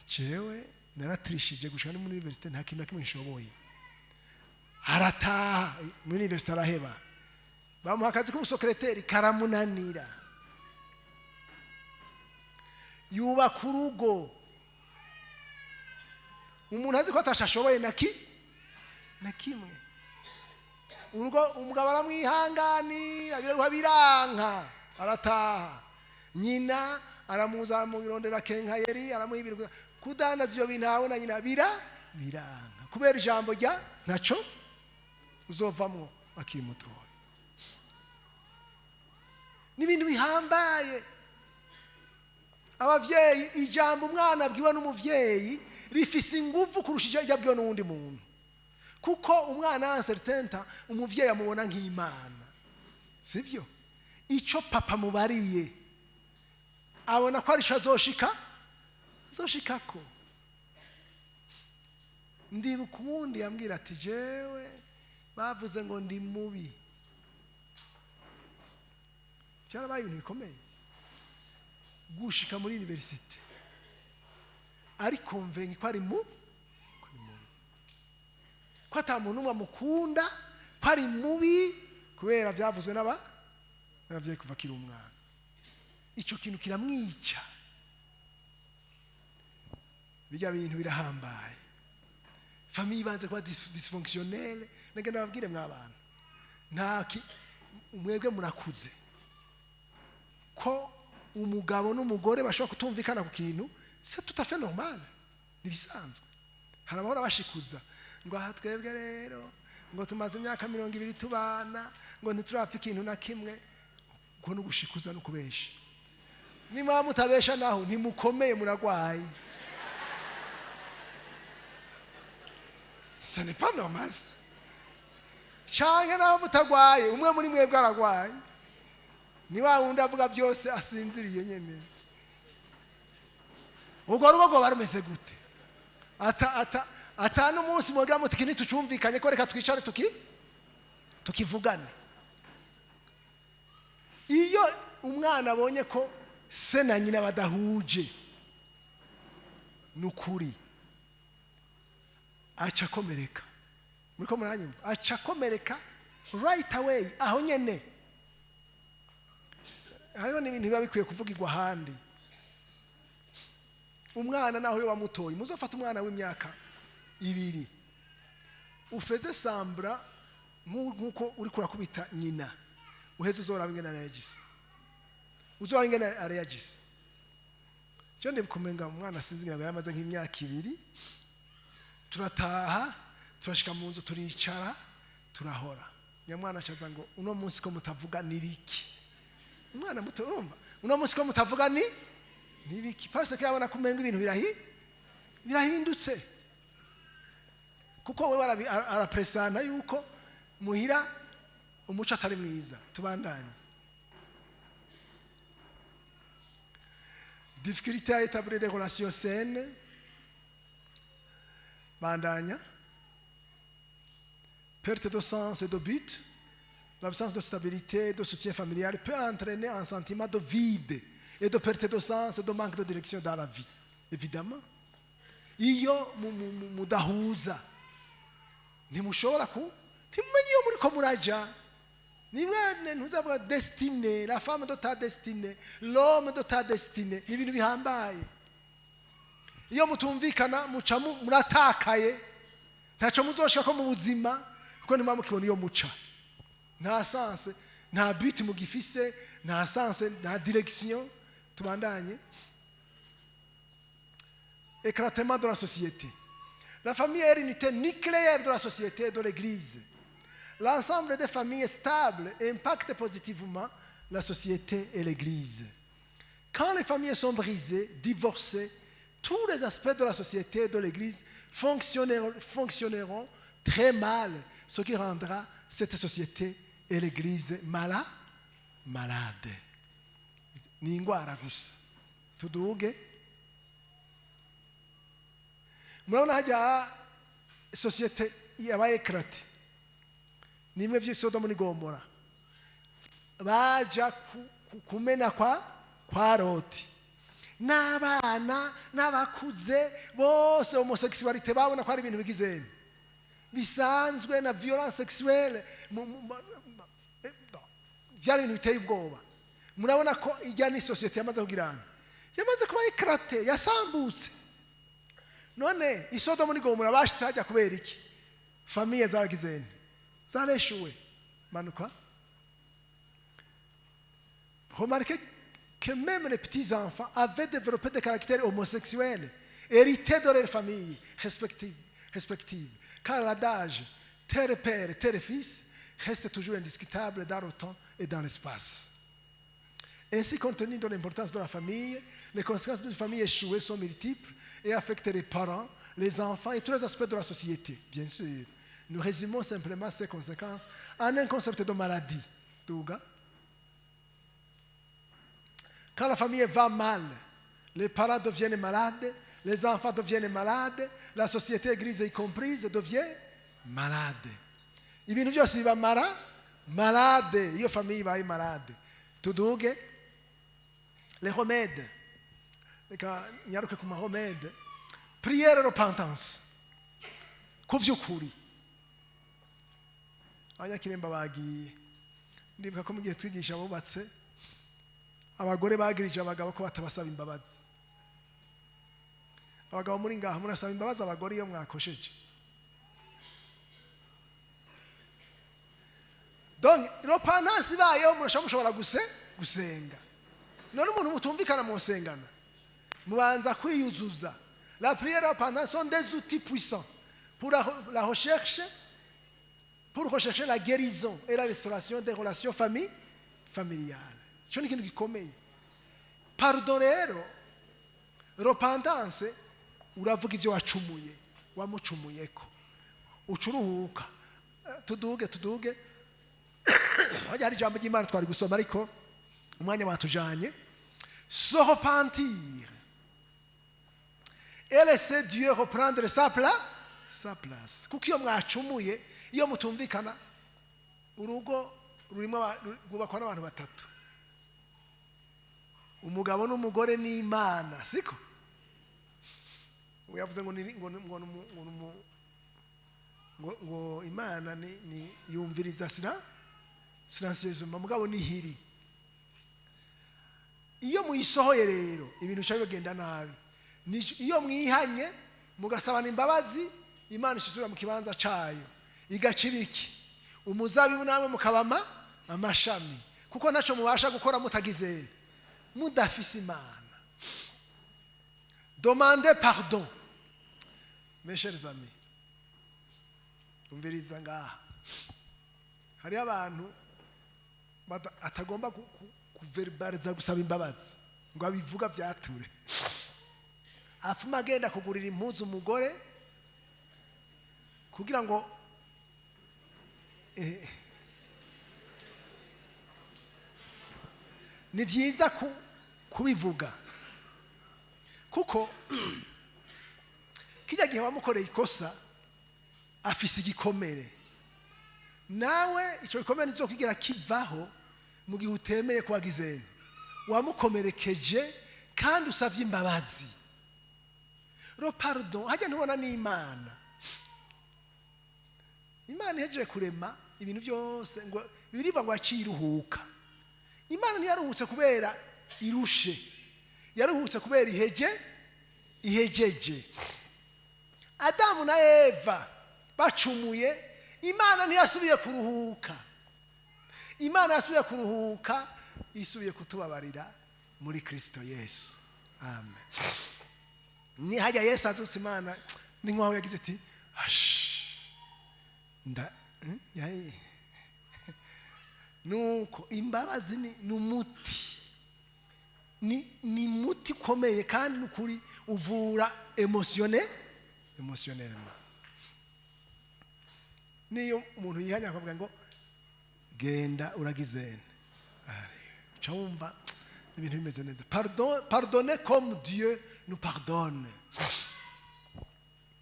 Jewe naratrishije gushana muri université nta kintu kimwe nshoboye. Arataha muri université araheba. Bamuha akazi k'umusekreteri karamunanira. Yuba kurugo. Umuntu azi ko atashashoboye na kimwe. Urugo umugabo aramwihangani abiruha biranka arataha. Nyina aramuza mu irondera kenkayeri aramuhibira kudandaza ivyo bintu abona nyina biranka. Kubera ijambo rya ntaco uzovamwo akiri muto. N'ibintu bihambaye. Abavyeyi ijambo umwana abwiwe n'umuvyeyi rifise ingufu kurusha ijambo abwiwe n'undi muntu. Kuko umwana ancertainta umuvyeyi amubona nk'Imana. Sivyo? Ico papa mubariye abona ko arisho azoshikako. Ndibuka uwundi yambwira ati jewe bavuze ngo ndi mubi. Cyarabaye ibintu bikomeye gushika muri universite ariko mvenye ko ari mubi, ko ata muntu umwe amukunda, ko ari mubi kubera byavuzwe n'abavyeyi kuva kiri umwana. Ico kintu kiramwica. Bijya bintu birahambaye. Famille ibanze kuba dysfonctionnelle. Nagenda babwire mw'abantu mwebwe murakuze ko umugabo n'umugore bashobora kutumvikana ku kintu, c'est tout à fait normal, nibisanzwe. Harabahora bashikuza ngo aha twebwe rero ngo tumaze imyaka 20 tubana ngo ntiturapfa ikintu na kimwe. Ngo no gushikuza no kubesha. Nimba mutabesha naho ntimukomeye, muragwaye. Ce n'est pas normal ça. Change naho mutagwaye, umwe muri mwebwe aragwaye. Ni wa wundi avuga byose asinziriye nyene. Ubwo rugo barumeze gute? Ata n'umunsi mugira muti kintu tucumvikanye ko reka twicare tukivugane. Iyo umwana abonye ko se na nyina badahuje nukuri aca komereka. Muriko muranyumva? Aca komereka right away aho nyene. Hariho n'ibintu biba bikwiye kuvugirwa ahandi. Umwana naho yo wamutoye, muzofata umwana w'imyaka 2 ufeze sambra nkuko uri kurakubita nyina, uheze uzora ingene arayagise, uzora ingene arayagise. Cyo ndikumenga umwana sinzinga yamaze nk'imyaka 2, turataha turashika mu nzu turicara turahora. Nyamwana acaza ngo uno munsi ko mutavuga nibiki. Umwana muto urumva uno munsi ko mutavuga nibiki, parce que abona kumenga ibintu birahindutse. Kuko we arapresana yuko muhira umuco atari mwiza. Tubandanye. Difficulté à établir des relations saines. Bandanya. Perte de sens et de but. L'absence de stabilité et de soutien familial peut entraîner un sentiment de vide et de perte de sens et de manque de direction dans la vie. Évidemment. Iyo mudahuza ntimushobora ntimumenye iyo muri ko muraja. Nimwe ntuzavuga destinée, la femme de ta destinée, l'homme de ta destinée. Ni ibintu bihambaye. Iyo mutumvikana muca muratakaye, ntaco muzoshika ko mu buzima kuko nimwe mukibona iyo muca. Nta sens, nta but mugifise, nta sens, nta direction. Tubandanye. Éclatement de la société. La famille est l'unité nucléaire de la société et de l'Église. L'ensemble des familles stables impacte positivement la société et l'Église. Quand les familles sont brisées, divorcées, tous les aspects de la société et de l'Église fonctionneront très mal, ce qui rendra cette société et l'Église malade. Ni ingwara gusa. Tuduge. Murabona hajya société yabaye éclatée. Nimwe vy'Isodoma n'Igomora. Baja kumena kwa Loti. N'abana n'abakuze bose homosexualité babona ko ari ibintu bigizeni. Bisanzwe na violence sexuelle. Vyari ibintu biteye ubwoba. Murabona ko ijya ni société yamaze kugirana. Yamaze kuba éclatée, yasambutse. None Isodoma n'Igomora bashitse hajya kubera iki? Famille zaragizeni. Zareshuwe. Manuka. Remarquez que même les petits-enfants avaient développé des caractères homosexuels, hérités de leurs familles respectives. Car l'adage terre-père, terre-fils reste toujours indiscutable dans le temps et dans l'espace. Ainsi, compte tenu de l'importance de la famille, les conséquences d'une famille échouée sont multiples et affectent les parents, les enfants et tous les aspects de la société, bien sûr. Nous résumons simplement ces conséquences en un concept de maladie. Quand la famille va mal, les parents deviennent malades, les enfants deviennent malades, la société, église y comprise, devient malade. Ibintu byose biba malade, iyo famille ibaye malade. Tuduge les remèdes. Reka nyaruke ku mahomede. Prière repentance. Ku vy'ukuri. Abanyakiremba bagiye. Ndibuka ko mu gihe twigisha bubatse abagore bagirije abagabo ko batabasaba imbabazi. Abagabo muri ngaha murasaba imbabazi abagore iyo mwakosheje. Donc repentance ibayeho mushobora gusenga. None umuntu mutumvikana mu sengana. Mubanza kwiyuzuza. La prière et la repentance sont des outils puissants pour la recherche, pour rechercher la guérison et la restauration des relations familiales. Cyo ni ikintu gikomeye. Pardon rero, repentance uravuga ibyo wacumuye, wamucumuyeko. Ucuruhuka. Tuduge. Hajya hari ijambo ry'Imana twari gusoma ariko umwanya watujanye. Se repentir et laisser Dieu reprendre sa place. Kuko iyo mwacumuye, iyo mutumvikana, urugo rurimo rwubakwa n'abantu batatu. Umugabo n'umugore n'Imana, siko? Uyavuze ngo Imana ni yumviriza silencieusement, mugabo ni hiri. Iyo muyisohoye rero ibintu cyo bigenda nabi. Iyo mwihanye mugasabana imbabazi, Imana ishizura mu kibanza cayo igacibiki umuzabibu namwe mukabama amashami, kuko naco mubasha gukora mutagizene mudafise Imana. Demandez pardon, mes chers amis. Umviriza ngaha hari abantu atagomba kuverbaliza gusaba imbabazi ngo abivuga byature. Afuma agenda kugurira impuzu umugore kugira ngo ni byiza kubivuga, kuko kijya gihe wamukoreye ikosa afise igikomere, nawe icyo gikomere nizokigira kivaho mu gihe utemeye kwagizene wamukomerekeje kandi usavye imbabazi. Ro pardon hajya ntubona n'Imana. Imana ihejeje kurema ibintu byose ngo biriba ngo aciruhuka. Imana ntiyaruhutse kubera irushe, yaruhutse kubera ihejeje. Adamu na Eva bacumuye, Imana ntiyasubiye kuruhuka. Imana yasubiye kuruhuka, isubiye kutubabarira muri Kristo Yesu. Amen. Ni hajya Yesu azutse Imana ni nkaho yagize ati nuko imbabazi ni umuti, ni muti ukomeye kandi nukuri uvura emotionnellement. Niyo umuntu yihanya akavuga ngo genda uragizene, cyumva ibintu bimeze neza. Pardonnez comme Dieu nous pardonne.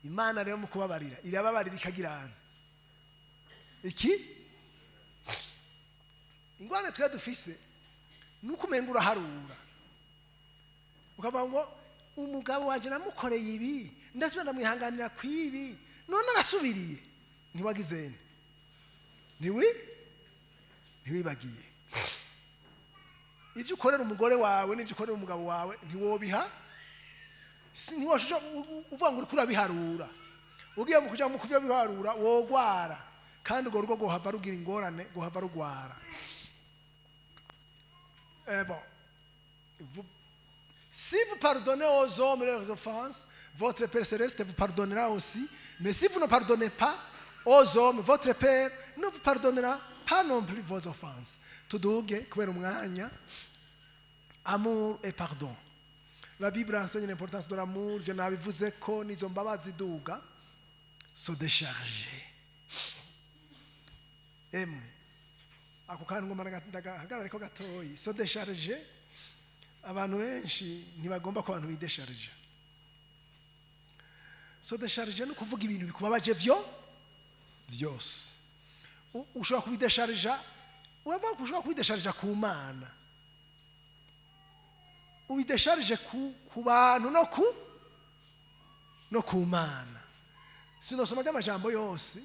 Imana rero mu kubabarira irababarira ikagirana iki ingwane twe dufise nuko umenga uraharura ukavuga ngo umugabo wanje namukoreye ibi ndasubira ndamwihanganira kwibi none arasubiriye. Ntiwagizene, ntiwibagiye ivyo ukorera umugore wawe n'ivyo ukorera umugabo wawe ntiwobiha. Ntiwashusha uvuga ngo uriko urabiharura, ugiye mu kuja mu kuvyo biharura wogwara, kandi urwo rugo gohava rugira ingorane, gohava rugwara. Bon, si vous pardonnez aux hommes leurs offenses, votre Père Céleste vous pardonnera aussi. Mais si vous ne pardonnez pas aux hommes, votre Père ne vous pardonnera pas non plus vos offenses. Tuduge kubera umwanya. Amour et pardon. La Bible enseigne l'importance de l'amour. Je nabivuze ko nizo mbabazi duga se décharger. Emwe ako kandi ngoma ndagahagarara ko gatoyi. Se décharger abantu benshi ntibagomba ko abantu bidesharija. So desharija no kuvuga ibintu bikubabaje byose. Ushobora kubidesharija, uravuga ko ushobora kubidesharija ku Mana. Ubidesharije ku bantu no ku Mana. Sinosoma ry'amajambo yose.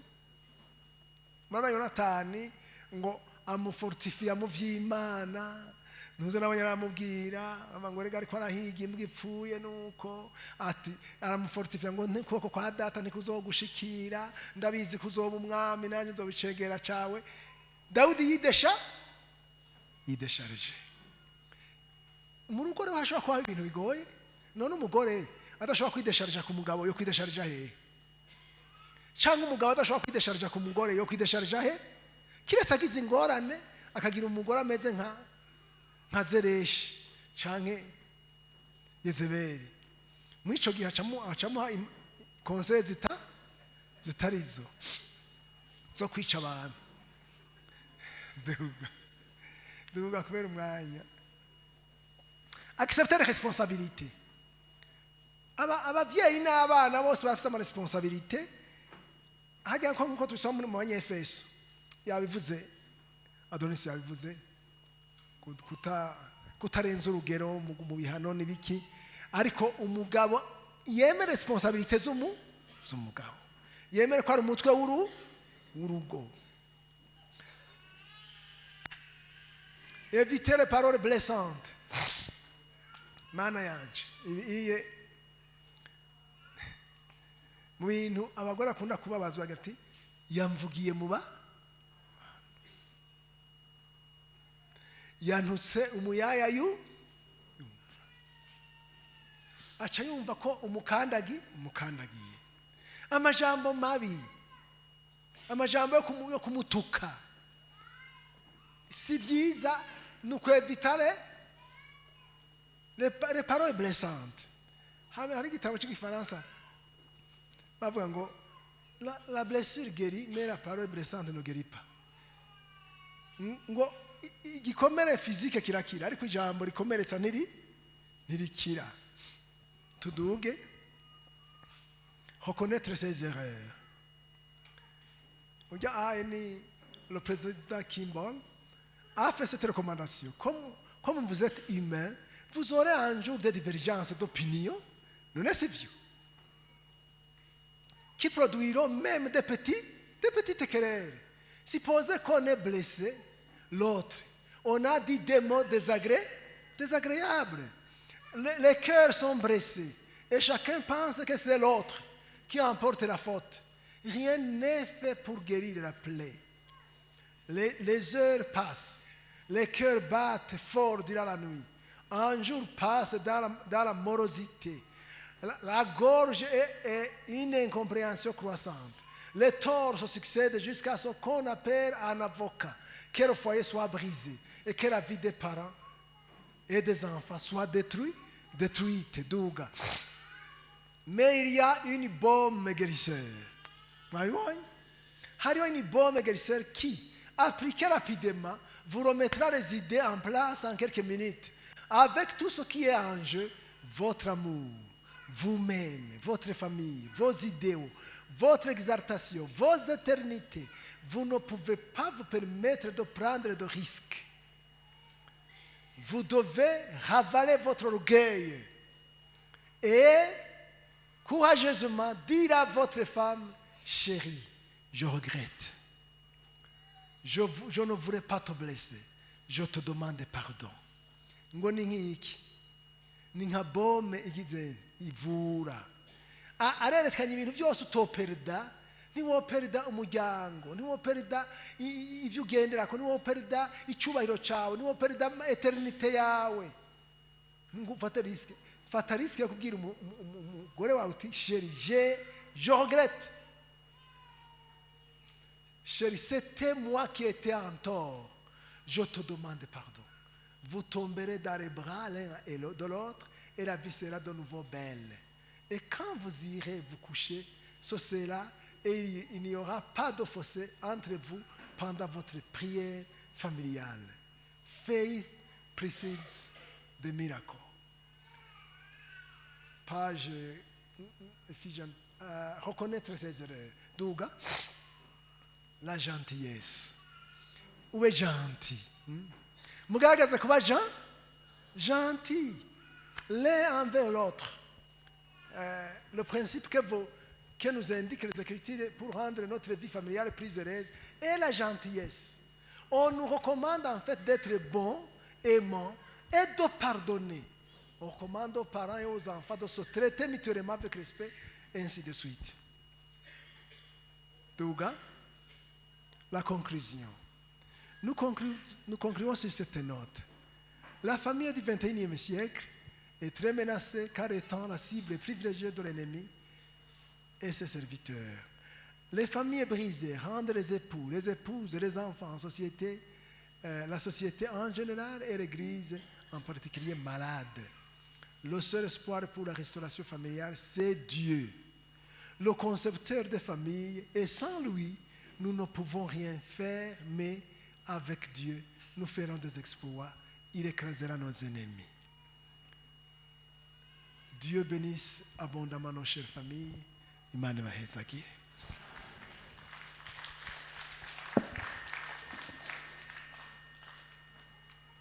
Mwana Yonatani ngo amufortifia mu vy'Imana. Nuze nawe yaramubwira ngo rega ariko arahiga imbwa ipfuye nuko ati aramufortifia ngo nk'ukuboko kwa data ntikuzogushikira, ndabizi kuzoba umwami nanjye nzobicegera cawe. Dawidi yidesharije. Mu rugo rero hashobora kuba ibintu bigoye. None umugore adashobora kwidesharija ku mugabo yo kwidesharija he? Cyangwa umugabo adashobora kwidesharija ku mugore yo kwidesharija he? Kiretse agize ingorane akagira umugore ameze nka Zereshi canke Yezebeli. Muri ico gihe acamuha konseye zitarizo zo kwica abantu. Duga kubera umwanya. Accepter les responsabilités. Abavyeyi n'abana bose bafite ama responsabilité. Hajya nko tusoma mu Banyefeso yabivuze, Adonis yabivuze, kutarenza urugero mu bihano n'ibiki, ariko umugabo yemere responsabilité z'umugabo, yemere ko ari umutwe w'urugo. Éviter les paroles blessantes. Mana yanje iye mu bintu abagore akunda kubabazwa gati yamvugiye muba yantutse umuyaya yumva aca yumva ko umukandagiye amajambo mabi, amajambo yo kumutuka si byiza. Nuko evitare les paroles blessantes. Hari igitabo cy'igifaransa bavuga ngo la blessure guérit mais la parole blessante ne guérit pas. Ngo igikomere physique kirakira ariko ijambo rikomeretsa ntirikira. Tuduge reconnaître ses erreurs. Ujya ni le président Kimball a fait cette recommandation. Comme vous êtes humain, vous aurez un jour des divergences d'opinion, non est-ce vieux, qui produiront même des petites querelles. Supposez qu'on est blessé, l'autre, on a dit des mots désagréables. Les cœurs sont blessés et chacun pense que c'est l'autre qui emporte la faute. Rien n'est fait pour guérir la plaie. Les heures passent, les cœurs battent fort durant la nuit. Un jour passe dans la morosité. La gorge est une incompréhension croissante. Les torts se succèdent jusqu'à ce qu'on appelle un avocat, que le foyer soit brisé et que la vie des parents et des enfants soit détruite. Douga. Mais il y a une baume guérisseur. Il y a une baume guérisseur qui, appliquée rapidement, vous remettra les idées en place en quelques minutes. Avec tout ce qui est en jeu, votre amour, vous-même, votre famille, vos idéaux, votre exaltation, vos éternités, vous ne pouvez pas vous permettre de prendre de risques. Vous devez ravaler votre orgueil et courageusement dire à votre femme, chérie, je regrette. Je ne voudrais pas te blesser. Je te demande pardon. Ngo ni nk'iki, ni nka bome igize ivura. Arerekanye ibintu byose utoperida, ntiwoperida umuryango, ntiwoperida ivyo ugenderako, ntiwoperida icyubahiro cyawe, ntiwoperida eternite yawe. Fata risque yo kubwira umugore wawe uti chérie, je regrette. Chérie, c'était moi qui étais en tort. Je te demande pardon. Vous tomberez dans les bras l'un et de l'autre et la vie sera de nouveau belle. Et quand vous irez vous coucher, ce sera et il n'y aura pas de fossé entre vous pendant votre prière familiale. Faith precedes des miracles. Page Ephésiens, reconnaître ses erreurs. Douga, la gentillesse. Où est gentil? Mugaragaza kuba gentil, l'un envers l'autre. Le principe que nous indiquent les Écritures pour rendre notre vie familiale plus heureuse est la gentillesse. On nous recommande en fait d'être bon, aimant et de pardonner. On recommande aux parents et aux enfants de se traiter mutuellement avec respect et ainsi de suite. Douga, la conclusion. Nous concluons sur cette note. La famille du XXIe siècle est très menacée car étant la cible privilégiée de l'ennemi et ses serviteurs. Les familles brisées rendent les époux, les épouses et les enfants en société, la société en général et l'Église en particulier malade. Le seul espoir pour la restauration familiale, c'est Dieu, le concepteur des familles, et sans lui, nous ne pouvons rien faire, mais avec Dieu, nous ferons des exploits. Il écrasera nos ennemis. Dieu bénisse abondamment nos chères familles. Imana ibahezagire.